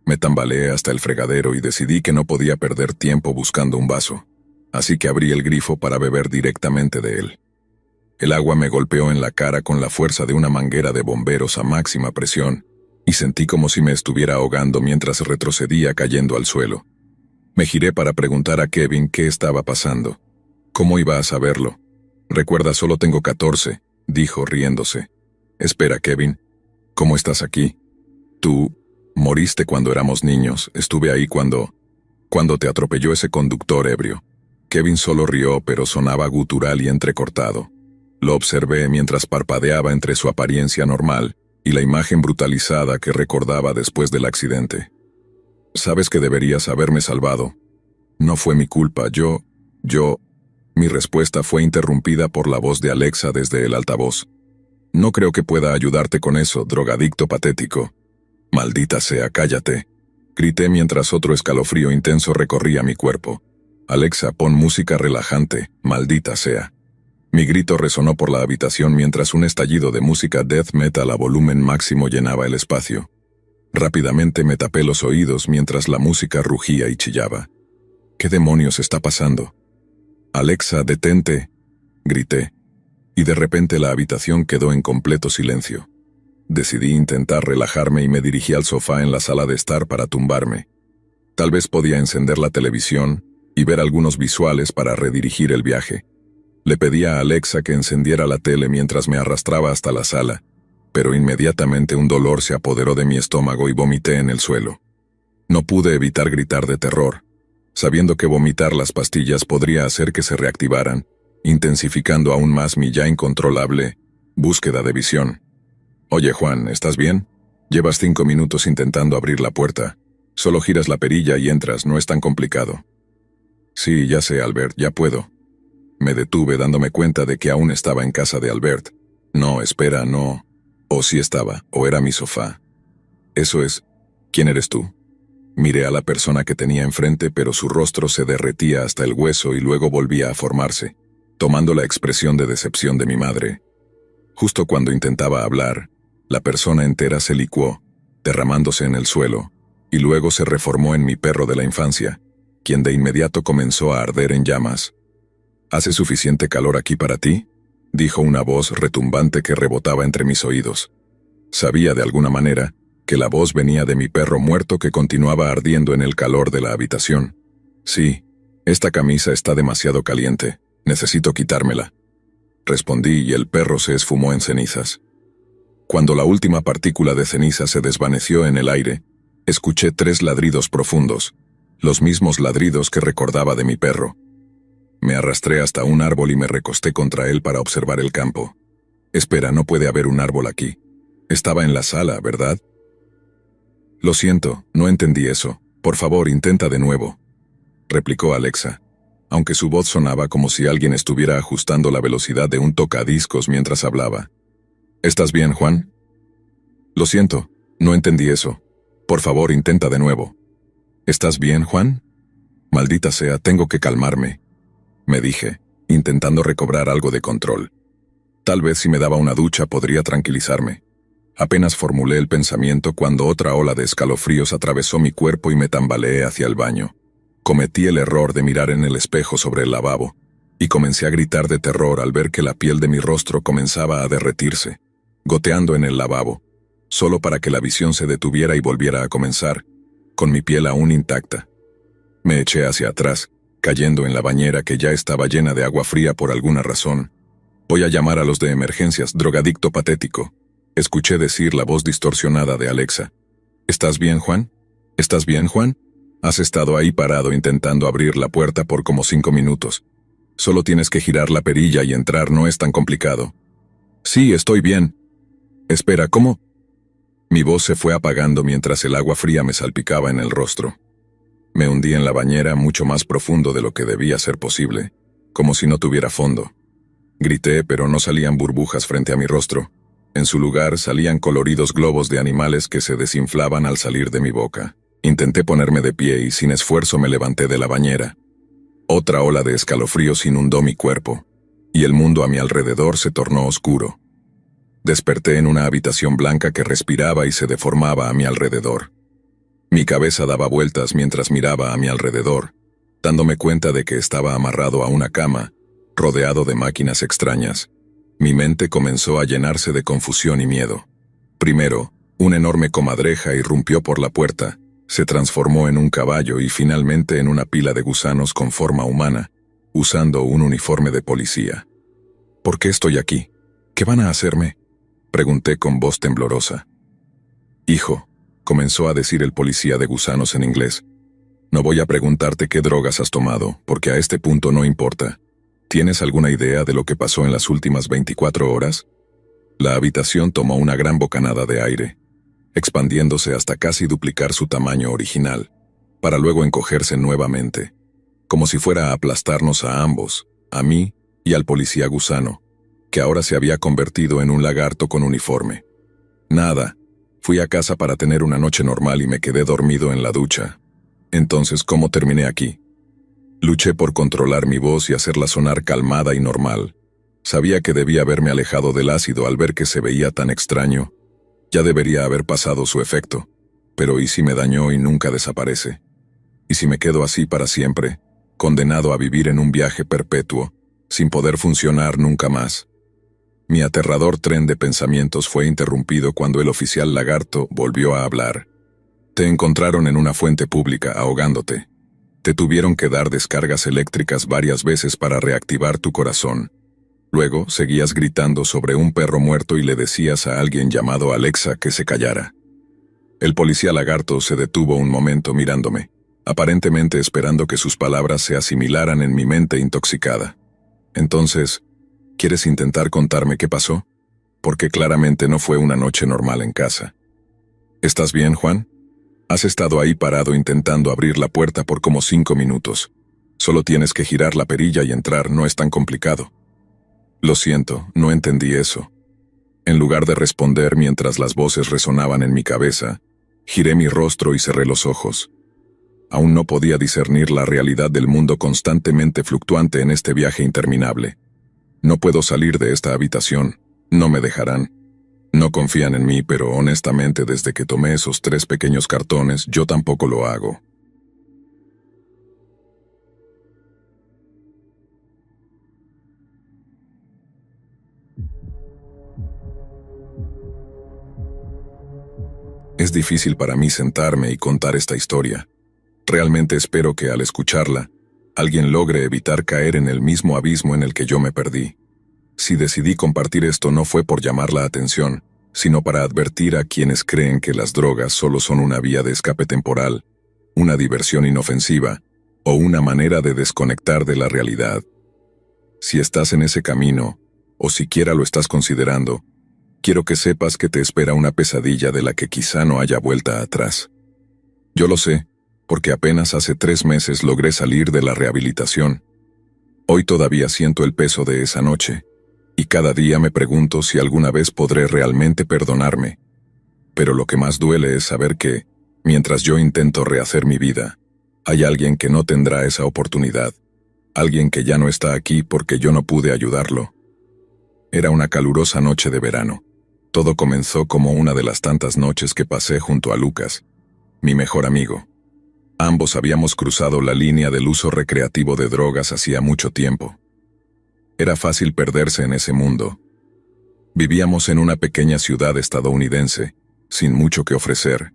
Me tambaleé hasta el fregadero y decidí que no podía perder tiempo buscando un vaso, así que abrí el grifo para beber directamente de él. El agua me golpeó en la cara con la fuerza de una manguera de bomberos a máxima presión, y sentí como si me estuviera ahogando mientras retrocedía cayendo al suelo. Me giré para preguntar a Kevin qué estaba pasando. ¿Cómo iba a saberlo? «Recuerda, solo tengo 14, dijo riéndose. «Espera, Kevin, ¿cómo estás aquí? Tú moriste cuando éramos niños, estuve ahí cuando te atropelló ese conductor ebrio». Kevin solo rió, pero sonaba gutural y entrecortado. Lo observé mientras parpadeaba entre su apariencia normal y la imagen brutalizada que recordaba después del accidente. «Sabes que deberías haberme salvado. No fue mi culpa, yo... Mi respuesta fue interrumpida por la voz de Alexa desde el altavoz. «No creo que pueda ayudarte con eso, drogadicto patético». «Maldita sea, cállate», grité mientras otro escalofrío intenso recorría mi cuerpo. «Alexa, pon música relajante, maldita sea». Mi grito resonó por la habitación mientras un estallido de música death metal a volumen máximo llenaba el espacio. Rápidamente me tapé los oídos mientras la música rugía y chillaba. «¿Qué demonios está pasando?» «Alexa, detente», grité, y de repente la habitación quedó en completo silencio. Decidí intentar relajarme y me dirigí al sofá en la sala de estar para tumbarme. Tal vez podía encender la televisión y ver algunos visuales para redirigir el viaje. Le pedí a Alexa que encendiera la tele mientras me arrastraba hasta la sala, pero inmediatamente un dolor se apoderó de mi estómago y vomité en el suelo. No pude evitar gritar de terror, sabiendo que vomitar las pastillas podría hacer que se reactivaran, intensificando aún más mi ya incontrolable búsqueda de visión. «Oye, Juan, ¿estás bien? Llevas 5 minutos intentando abrir la puerta. Solo giras la perilla y entras, no es tan complicado». «Sí, ya sé, Albert, ya puedo». Me detuve dándome cuenta de que aún estaba en casa de Albert. «No, espera, no. O sí estaba, o era mi sofá». «Eso es. ¿Quién eres tú?» Miré a la persona que tenía enfrente, pero su rostro se derretía hasta el hueso y luego volvía a formarse, tomando la expresión de decepción de mi madre. Justo cuando intentaba hablar, la persona entera se licuó, derramándose en el suelo, y luego se reformó en mi perro de la infancia, quien de inmediato comenzó a arder en llamas. «¿Hace suficiente calor aquí para ti?», dijo una voz retumbante que rebotaba entre mis oídos. Sabía de alguna manera que la voz venía de mi perro muerto que continuaba ardiendo en el calor de la habitación. «Sí, esta camisa está demasiado caliente. Necesito quitármela», respondí y el perro se esfumó en cenizas. Cuando la última partícula de ceniza se desvaneció en el aire, escuché 3 ladridos profundos, los mismos ladridos que recordaba de mi perro. Me arrastré hasta un árbol y me recosté contra él para observar el campo. «Espera, no puede haber un árbol aquí. Estaba en la sala, ¿verdad?» «Lo siento, no entendí eso. Por favor, intenta de nuevo», replicó Alexa, aunque su voz sonaba como si alguien estuviera ajustando la velocidad de un tocadiscos mientras hablaba. «¿Estás bien, Juan?» «Lo siento, no entendí eso. Por favor, intenta de nuevo». «¿Estás bien, Juan?» «Maldita sea, tengo que calmarme». me dije, intentando recobrar algo de control. Tal vez si me daba una ducha podría tranquilizarme. Apenas formulé el pensamiento cuando otra ola de escalofríos atravesó mi cuerpo y me tambaleé hacia el baño. Cometí el error de mirar en el espejo sobre el lavabo, y comencé a gritar de terror al ver que la piel de mi rostro comenzaba a derretirse, goteando en el lavabo, solo para que la visión se detuviera y volviera a comenzar, con mi piel aún intacta. Me eché hacia atrás, cayendo en la bañera que ya estaba llena de agua fría por alguna razón. «Voy a llamar a los de emergencias, drogadicto patético», escuché decir la voz distorsionada de Alexa. «¿Estás bien, Juan? ¿Estás bien, Juan? Has estado ahí parado intentando abrir la puerta por como 5 minutos. Solo tienes que girar la perilla y entrar, no es tan complicado». «Sí, estoy bien». «Espera, ¿cómo?» Mi voz se fue apagando mientras el agua fría me salpicaba en el rostro. Me hundí en la bañera mucho más profundo de lo que debía ser posible, como si no tuviera fondo. Grité, pero no salían burbujas frente a mi rostro. En su lugar salían coloridos globos de animales que se desinflaban al salir de mi boca. Intenté ponerme de pie y sin esfuerzo me levanté de la bañera. Otra ola de escalofríos inundó mi cuerpo, y el mundo a mi alrededor se tornó oscuro. Desperté en una habitación blanca que respiraba y se deformaba a mi alrededor. Mi cabeza daba vueltas mientras miraba a mi alrededor, dándome cuenta de que estaba amarrado a una cama, rodeado de máquinas extrañas. Mi mente comenzó a llenarse de confusión y miedo. Primero, una enorme comadreja irrumpió por la puerta, se transformó en un caballo y finalmente en una pila de gusanos con forma humana, usando un uniforme de policía. ¿Por qué estoy aquí? ¿Qué van a hacerme?, pregunté con voz temblorosa. «Hijo», comenzó a decir el policía de gusanos en inglés, «no voy a preguntarte qué drogas has tomado, porque a este punto no importa. ¿Tienes alguna idea de lo que pasó en las últimas 24 horas?» La habitación tomó una gran bocanada de aire, expandiéndose hasta casi duplicar su tamaño original, para luego encogerse nuevamente, como si fuera a aplastarnos a ambos, a mí y al policía gusano, que ahora se había convertido en un lagarto con uniforme. Nada, fui a casa para tener una noche normal y me quedé dormido en la ducha. Entonces, ¿cómo terminé aquí? Luché por controlar mi voz y hacerla sonar calmada y normal. Sabía que debía haberme alejado del ácido al ver que se veía tan extraño. Ya debería haber pasado su efecto. Pero ¿y si me dañó y nunca desaparece? ¿Y si me quedo así para siempre, condenado a vivir en un viaje perpetuo, sin poder funcionar nunca más? Mi aterrador tren de pensamientos fue interrumpido cuando el oficial lagarto volvió a hablar. «Te encontraron en una fuente pública ahogándote. Te tuvieron que dar descargas eléctricas varias veces para reactivar tu corazón. Luego seguías gritando sobre un perro muerto y le decías a alguien llamado Alexa que se callara». El policía lagarto se detuvo un momento mirándome, aparentemente esperando que sus palabras se asimilaran en mi mente intoxicada. Entonces, ¿quieres intentar contarme qué pasó? Porque claramente no fue una noche normal en casa. ¿Estás bien, Juan? Has estado ahí parado intentando abrir la puerta por como 5 minutos. Solo tienes que girar la perilla y entrar, no es tan complicado. Lo siento, no entendí eso. En lugar de responder mientras las voces resonaban en mi cabeza, giré mi rostro y cerré los ojos. Aún no podía discernir la realidad del mundo constantemente fluctuante en este viaje interminable. No puedo salir de esta habitación, no me dejarán. No confían en mí, pero honestamente desde que tomé esos 3 pequeños cartones, yo tampoco lo hago. Es difícil para mí sentarme y contar esta historia. Realmente espero que al escucharla, alguien logre evitar caer en el mismo abismo en el que yo me perdí. Si decidí compartir esto no fue por llamar la atención, sino para advertir a quienes creen que las drogas solo son una vía de escape temporal, una diversión inofensiva, o una manera de desconectar de la realidad. Si estás en ese camino, o siquiera lo estás considerando, quiero que sepas que te espera una pesadilla de la que quizá no haya vuelta atrás. Yo lo sé, porque apenas hace 3 meses logré salir de la rehabilitación. Hoy todavía siento el peso de esa noche, y cada día me pregunto si alguna vez podré realmente perdonarme. Pero lo que más duele es saber que, mientras yo intento rehacer mi vida, hay alguien que no tendrá esa oportunidad. alguien que ya no está aquí porque yo no pude ayudarlo. Era una calurosa noche de verano. Todo comenzó como una de las tantas noches que pasé junto a Lucas, mi mejor amigo. Ambos habíamos cruzado la línea del uso recreativo de drogas hacía mucho tiempo. Era fácil perderse en ese mundo. Vivíamos en una pequeña ciudad estadounidense, sin mucho que ofrecer,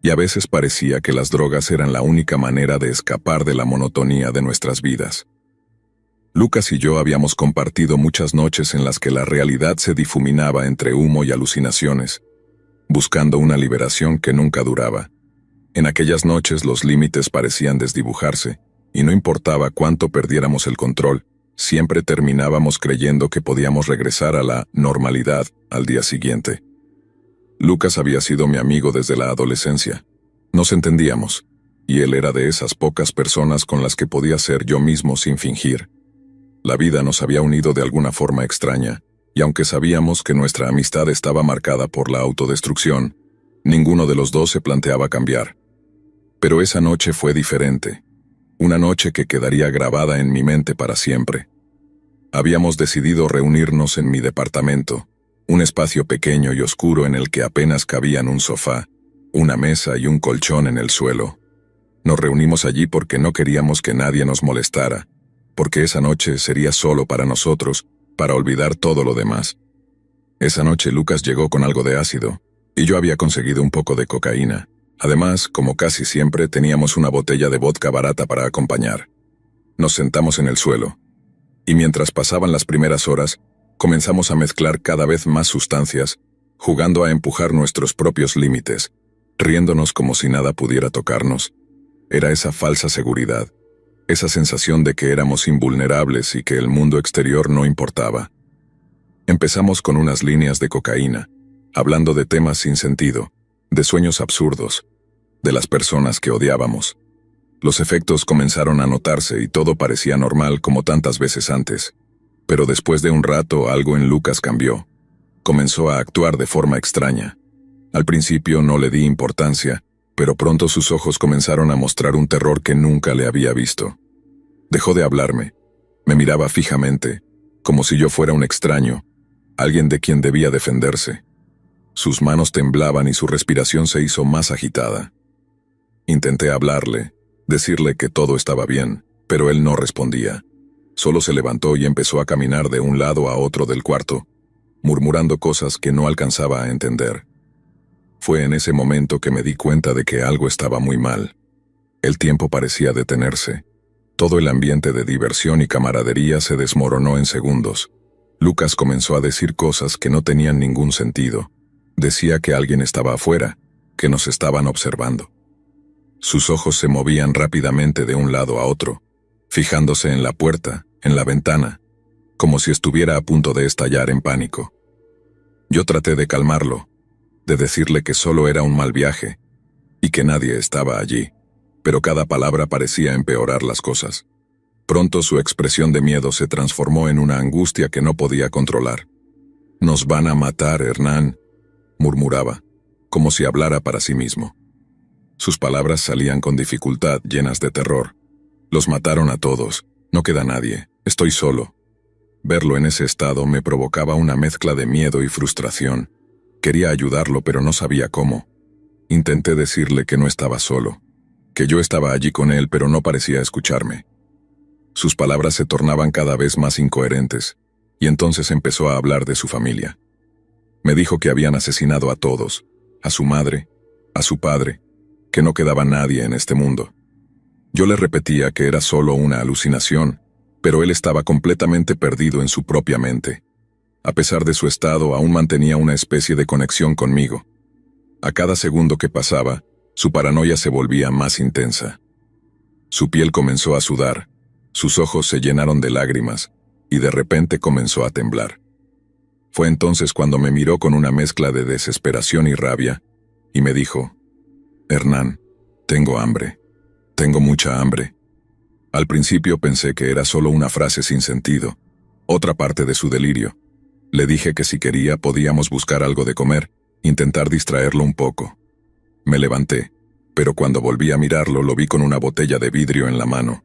y a veces parecía que las drogas eran la única manera de escapar de la monotonía de nuestras vidas. Lucas y yo habíamos compartido muchas noches en las que la realidad se difuminaba entre humo y alucinaciones, buscando una liberación que nunca duraba. En aquellas noches los límites parecían desdibujarse, y no importaba cuánto perdiéramos el control, siempre terminábamos creyendo que podíamos regresar a la normalidad al día siguiente. Lucas había sido mi amigo desde la adolescencia. Nos entendíamos, y él era de esas pocas personas con las que podía ser yo mismo sin fingir. La vida nos había unido de alguna forma extraña, y aunque sabíamos que nuestra amistad estaba marcada por la autodestrucción, ninguno de los dos se planteaba cambiar. Pero esa noche fue diferente. Una noche que quedaría grabada en mi mente para siempre. Habíamos decidido reunirnos en mi departamento, un espacio pequeño y oscuro en el que apenas cabían un sofá, una mesa y un colchón en el suelo. Nos reunimos allí porque no queríamos que nadie nos molestara, porque esa noche sería solo para nosotros, para olvidar todo lo demás. Esa noche Lucas llegó con algo de ácido, y yo había conseguido un poco de cocaína. Además, como casi siempre, teníamos una botella de vodka barata para acompañar. Nos sentamos en el suelo, y mientras pasaban las primeras horas, comenzamos a mezclar cada vez más sustancias, jugando a empujar nuestros propios límites, riéndonos como si nada pudiera tocarnos. Era esa falsa seguridad, esa sensación de que éramos invulnerables y que el mundo exterior no importaba. Empezamos con unas líneas de cocaína, hablando de temas sin sentido, de sueños absurdos, de las personas que odiábamos. Los efectos comenzaron a notarse y todo parecía normal como tantas veces antes. Pero después de un rato algo en Lucas cambió. Comenzó a actuar de forma extraña. Al principio no le di importancia, pero pronto sus ojos comenzaron a mostrar un terror que nunca le había visto. Dejó de hablarme. Me miraba fijamente, como si yo fuera un extraño, alguien de quien debía defenderse. Sus manos temblaban y su respiración se hizo más agitada. Intenté hablarle, decirle que todo estaba bien, pero él no respondía. Solo se levantó y empezó a caminar de un lado a otro del cuarto, murmurando cosas que no alcanzaba a entender. Fue en ese momento que me di cuenta de que algo estaba muy mal. El tiempo parecía detenerse. Todo el ambiente de diversión y camaradería se desmoronó en segundos. Lucas comenzó a decir cosas que no tenían ningún sentido. Decía que alguien estaba afuera, que nos estaban observando. Sus ojos se movían rápidamente de un lado a otro, fijándose en la puerta, en la ventana, como si estuviera a punto de estallar en pánico. Yo traté de calmarlo, de decirle que solo era un mal viaje, y que nadie estaba allí, pero cada palabra parecía empeorar las cosas. Pronto su expresión de miedo se transformó en una angustia que no podía controlar. «Nos van a matar, Hernán», murmuraba, como si hablara para sí mismo. Sus palabras salían con dificultad, llenas de terror. «Los mataron a todos, no queda nadie, estoy solo». Verlo en ese estado me provocaba una mezcla de miedo y frustración. Quería ayudarlo, pero no sabía cómo. Intenté decirle que no estaba solo, que yo estaba allí con él, pero no parecía escucharme. Sus palabras se tornaban cada vez más incoherentes, y entonces empezó a hablar de su familia. Me dijo que habían asesinado a todos, a su madre, a su padre, que no quedaba nadie en este mundo. Yo le repetía que era solo una alucinación, pero él estaba completamente perdido en su propia mente. A pesar de su estado, aún mantenía una especie de conexión conmigo. A cada segundo que pasaba, su paranoia se volvía más intensa. Su piel comenzó a sudar, sus ojos se llenaron de lágrimas, y de repente comenzó a temblar. Fue entonces cuando me miró con una mezcla de desesperación y rabia, y me dijo: «Hernán, tengo hambre. Tengo mucha hambre». Al principio pensé que era solo una frase sin sentido, otra parte de su delirio. Le dije que si quería podíamos buscar algo de comer, intentar distraerlo un poco. Me levanté, pero cuando volví a mirarlo lo vi con una botella de vidrio en la mano.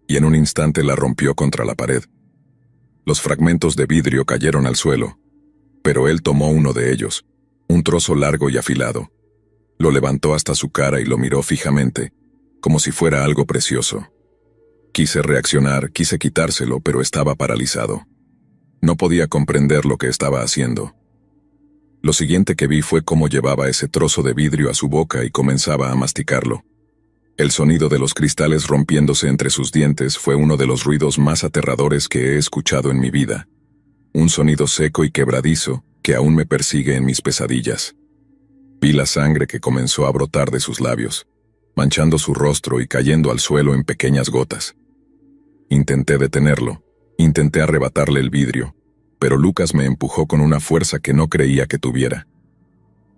y en un instante la rompió contra la pared. Los fragmentos de vidrio cayeron al suelo, pero él tomó uno de ellos, un trozo largo y afilado. Lo levantó hasta su cara y lo miró fijamente, como si fuera algo precioso. Quise reaccionar, quise quitárselo, pero estaba paralizado. No podía comprender lo que estaba haciendo. Lo siguiente que vi fue cómo llevaba ese trozo de vidrio a su boca y comenzaba a masticarlo. El sonido de los cristales rompiéndose entre sus dientes fue uno de los ruidos más aterradores que he escuchado en mi vida. Un sonido seco y quebradizo que aún me persigue en mis pesadillas. Vi la sangre que comenzó a brotar de sus labios, manchando su rostro y cayendo al suelo en pequeñas gotas. Intenté detenerlo, intenté arrebatarle el vidrio, pero Lucas me empujó con una fuerza que no creía que tuviera.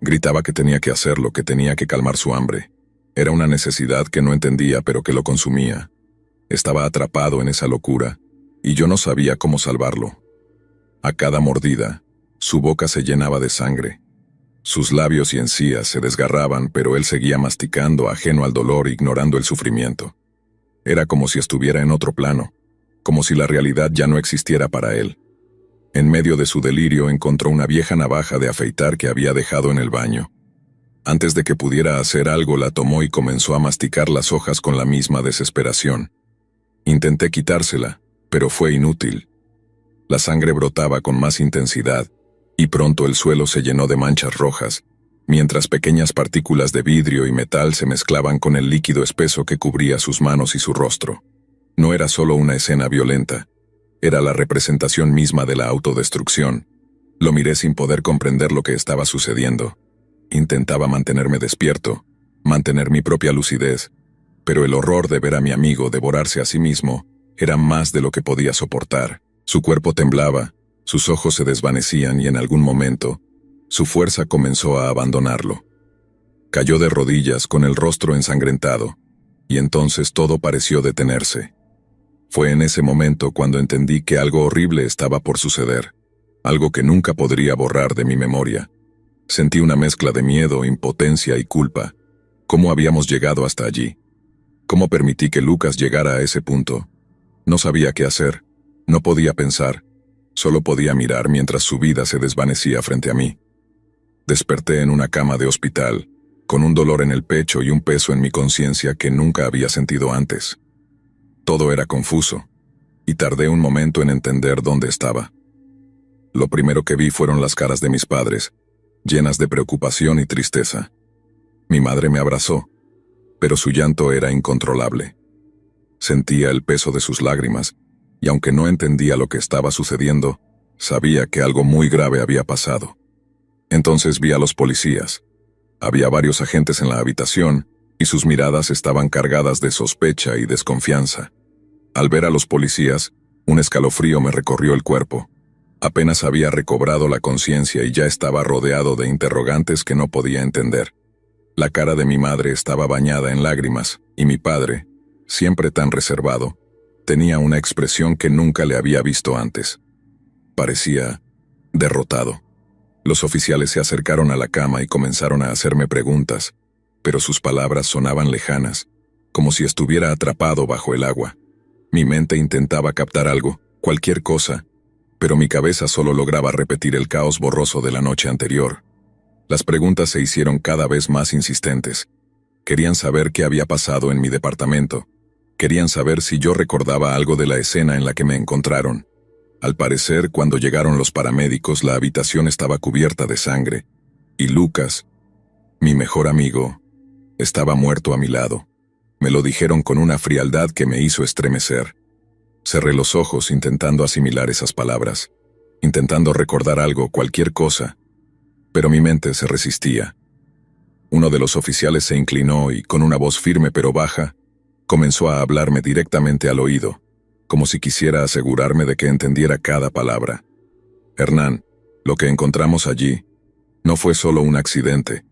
Gritaba que tenía que hacerlo, que tenía que calmar su hambre. Era una necesidad que no entendía, pero que lo consumía. Estaba atrapado en esa locura, y yo no sabía cómo salvarlo. A cada mordida, su boca se llenaba de sangre. Sus labios y encías se desgarraban, pero él seguía masticando, ajeno al dolor, ignorando el sufrimiento. Era como si estuviera en otro plano, como si la realidad ya no existiera para él. En medio de su delirio encontró una vieja navaja de afeitar que había dejado en el baño. Antes de que pudiera hacer algo, la tomó y comenzó a masticar las hojas con la misma desesperación. Intenté quitársela, pero fue inútil. La sangre brotaba con más intensidad, y pronto el suelo se llenó de manchas rojas, mientras pequeñas partículas de vidrio y metal se mezclaban con el líquido espeso que cubría sus manos y su rostro. No era solo una escena violenta, era la representación misma de la autodestrucción. Lo miré sin poder comprender lo que estaba sucediendo. Intentaba mantenerme despierto, mantener mi propia lucidez, pero el horror de ver a mi amigo devorarse a sí mismo era más de lo que podía soportar. Su cuerpo temblaba, sus ojos se desvanecían y en algún momento, su fuerza comenzó a abandonarlo. Cayó de rodillas con el rostro ensangrentado, y entonces todo pareció detenerse. Fue en ese momento cuando entendí que algo horrible estaba por suceder, algo que nunca podría borrar de mi memoria. Sentí una mezcla de miedo, impotencia y culpa. ¿Cómo habíamos llegado hasta allí? ¿Cómo permití que Lucas llegara a ese punto? No sabía qué hacer, no podía pensar, solo podía mirar mientras su vida se desvanecía frente a mí. Desperté en una cama de hospital, con un dolor en el pecho y un peso en mi conciencia que nunca había sentido antes. Todo era confuso, y tardé un momento en entender dónde estaba. Lo primero que vi fueron las caras de mis padres, llenas de preocupación y tristeza. Mi madre me abrazó, pero su llanto era incontrolable. Sentía el peso de sus lágrimas, y aunque no entendía lo que estaba sucediendo, sabía que algo muy grave había pasado. Entonces vi a los policías. Había varios agentes en la habitación, y sus miradas estaban cargadas de sospecha y desconfianza. Al ver a los policías, un escalofrío me recorrió el cuerpo. Apenas había recobrado la conciencia y ya estaba rodeado de interrogantes que no podía entender. La cara de mi madre estaba bañada en lágrimas, y mi padre, siempre tan reservado, tenía una expresión que nunca le había visto antes. Parecía derrotado. Los oficiales se acercaron a la cama y comenzaron a hacerme preguntas, pero sus palabras sonaban lejanas, como si estuviera atrapado bajo el agua. Mi mente intentaba captar algo, cualquier cosa, pero mi cabeza solo lograba repetir el caos borroso de la noche anterior. Las preguntas se hicieron cada vez más insistentes. Querían saber qué había pasado en mi departamento. Querían saber si yo recordaba algo de la escena en la que me encontraron. Al parecer, cuando llegaron los paramédicos, la habitación estaba cubierta de sangre, y Lucas, mi mejor amigo, estaba muerto a mi lado. Me lo dijeron con una frialdad que me hizo estremecer. Cerré los ojos intentando asimilar esas palabras, intentando recordar algo, cualquier cosa, pero mi mente se resistía. Uno de los oficiales se inclinó y, con una voz firme pero baja, comenzó a hablarme directamente al oído, como si quisiera asegurarme de que entendiera cada palabra. Hernán, lo que encontramos allí no fue solo un accidente.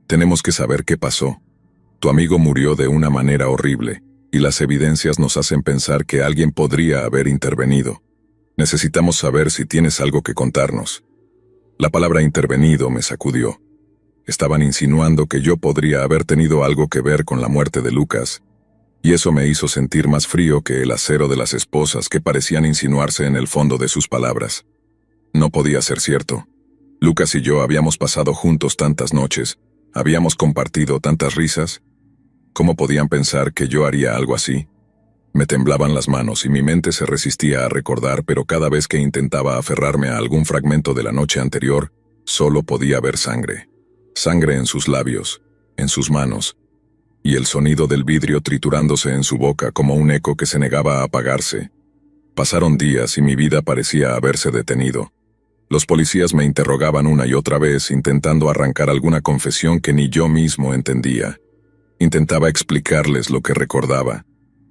Tenemos que saber qué pasó. Tu amigo murió de una manera horrible, y las evidencias nos hacen pensar que alguien podría haber intervenido. Necesitamos saber si tienes algo que contarnos. La palabra intervenido me sacudió. Estaban insinuando que yo podría haber tenido algo que ver con la muerte de Lucas. Y eso me hizo sentir más frío que el acero de las esposas que parecían insinuarse en el fondo de sus palabras. No podía ser cierto. Lucas y yo habíamos pasado juntos tantas noches, habíamos compartido tantas risas. ¿Cómo podían pensar que yo haría algo así? Me temblaban las manos y mi mente se resistía a recordar, pero cada vez que intentaba aferrarme a algún fragmento de la noche anterior, solo podía ver sangre. Sangre en sus labios, en sus manos, y el sonido del vidrio triturándose en su boca como un eco que se negaba a apagarse. Pasaron días y mi vida parecía haberse detenido. Los policías me interrogaban una y otra vez, intentando arrancar alguna confesión que ni yo mismo entendía. Intentaba explicarles lo que recordaba,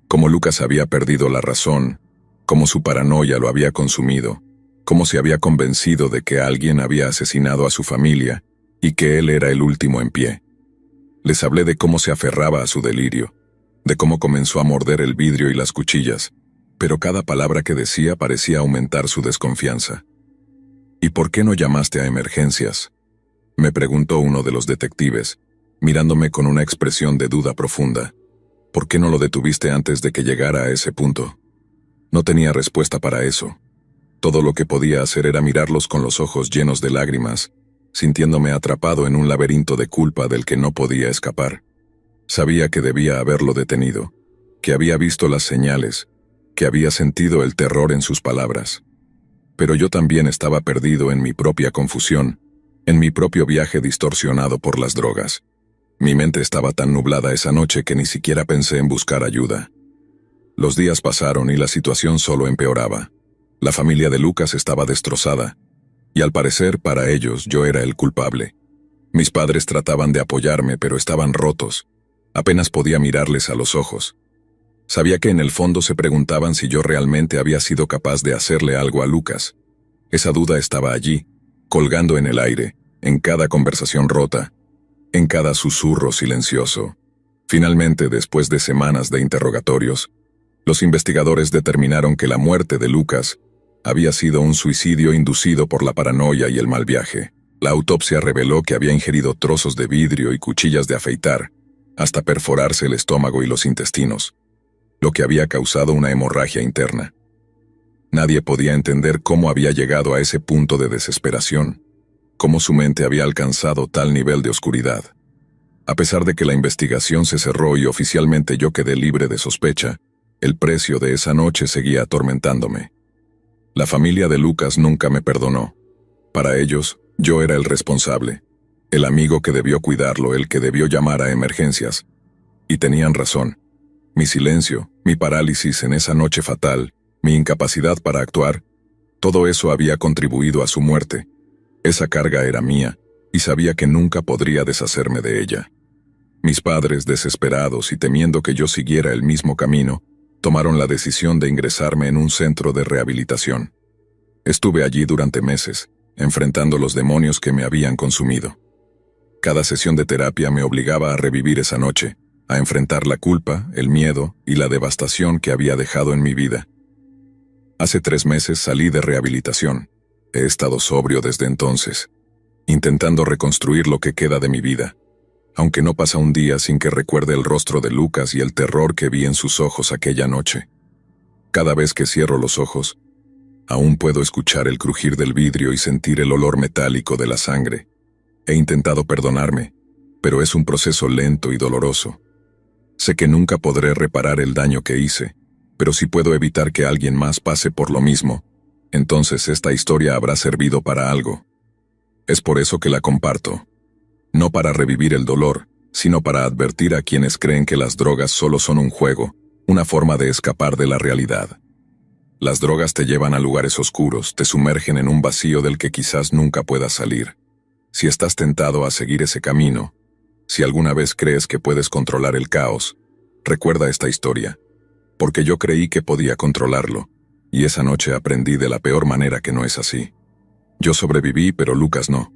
cómo Lucas había perdido la razón, cómo su paranoia lo había consumido, cómo se había convencido de que alguien había asesinado a su familia y que él era el último en pie. Les hablé de cómo se aferraba a su delirio, de cómo comenzó a morder el vidrio y las cuchillas, pero cada palabra que decía parecía aumentar su desconfianza. ¿Y por qué no llamaste a emergencias?, me preguntó uno de los detectives, mirándome con una expresión de duda profunda. ¿Por qué no lo detuviste antes de que llegara a ese punto? No tenía respuesta para eso. Todo lo que podía hacer era mirarlos con los ojos llenos de lágrimas, sintiéndome atrapado en un laberinto de culpa del que no podía escapar. Sabía que debía haberlo detenido, que había visto las señales, que había sentido el terror en sus palabras. Pero yo también estaba perdido en mi propia confusión, en mi propio viaje distorsionado por las drogas. Mi mente estaba tan nublada esa noche que ni siquiera pensé en buscar ayuda. Los días pasaron y la situación solo empeoraba. La familia de Lucas estaba destrozada, y al parecer para ellos yo era el culpable. Mis padres trataban de apoyarme, pero estaban rotos. Apenas podía mirarles a los ojos. Sabía que en el fondo se preguntaban si yo realmente había sido capaz de hacerle algo a Lucas. Esa duda estaba allí, colgando en el aire, en cada conversación rota, en cada susurro silencioso. Finalmente, después de semanas de interrogatorios, los investigadores determinaron que la muerte de Lucas había sido un suicidio inducido por la paranoia y el mal viaje. La autopsia reveló que había ingerido trozos de vidrio y cuchillas de afeitar, hasta perforarse el estómago y los intestinos, lo que había causado una hemorragia interna. Nadie podía entender cómo había llegado a ese punto de desesperación, cómo su mente había alcanzado tal nivel de oscuridad. A pesar de que la investigación se cerró y oficialmente yo quedé libre de sospecha, el precio de esa noche seguía atormentándome. La familia de Lucas nunca me perdonó. Para ellos, yo era el responsable, el amigo que debió cuidarlo, el que debió llamar a emergencias. Y tenían razón. Mi silencio, mi parálisis en esa noche fatal, mi incapacidad para actuar, todo eso había contribuido a su muerte. Esa carga era mía, y sabía que nunca podría deshacerme de ella. Mis padres, desesperados y temiendo que yo siguiera el mismo camino, tomaron la decisión de ingresarme en un centro de rehabilitación. Estuve allí durante meses, enfrentando los demonios que me habían consumido. Cada sesión de terapia me obligaba a revivir esa noche, a enfrentar la culpa, el miedo y la devastación que había dejado en mi vida. Hace 3 meses salí de rehabilitación. He estado sobrio desde entonces, intentando reconstruir lo que queda de mi vida, aunque no pasa un día sin que recuerde el rostro de Lucas y el terror que vi en sus ojos aquella noche. Cada vez que cierro los ojos, aún puedo escuchar el crujir del vidrio y sentir el olor metálico de la sangre. He intentado perdonarme, pero es un proceso lento y doloroso. Sé que nunca podré reparar el daño que hice, pero si puedo evitar que alguien más pase por lo mismo, entonces esta historia habrá servido para algo. Es por eso que la comparto. No para revivir el dolor, sino para advertir a quienes creen que las drogas solo son un juego, una forma de escapar de la realidad. Las drogas te llevan a lugares oscuros, te sumergen en un vacío del que quizás nunca puedas salir. Si estás tentado a seguir ese camino, si alguna vez crees que puedes controlar el caos, recuerda esta historia, porque yo creí que podía controlarlo, y esa noche aprendí de la peor manera que no es así. Yo sobreviví, pero Lucas no.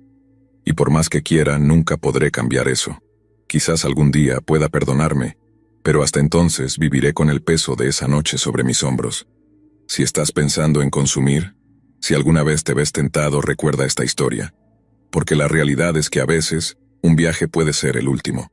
Y por más que quiera, nunca podré cambiar eso. Quizás algún día pueda perdonarme, pero hasta entonces viviré con el peso de esa noche sobre mis hombros. Si estás pensando en consumir, si alguna vez te ves tentado, recuerda esta historia, porque la realidad es que a veces, un viaje puede ser el último.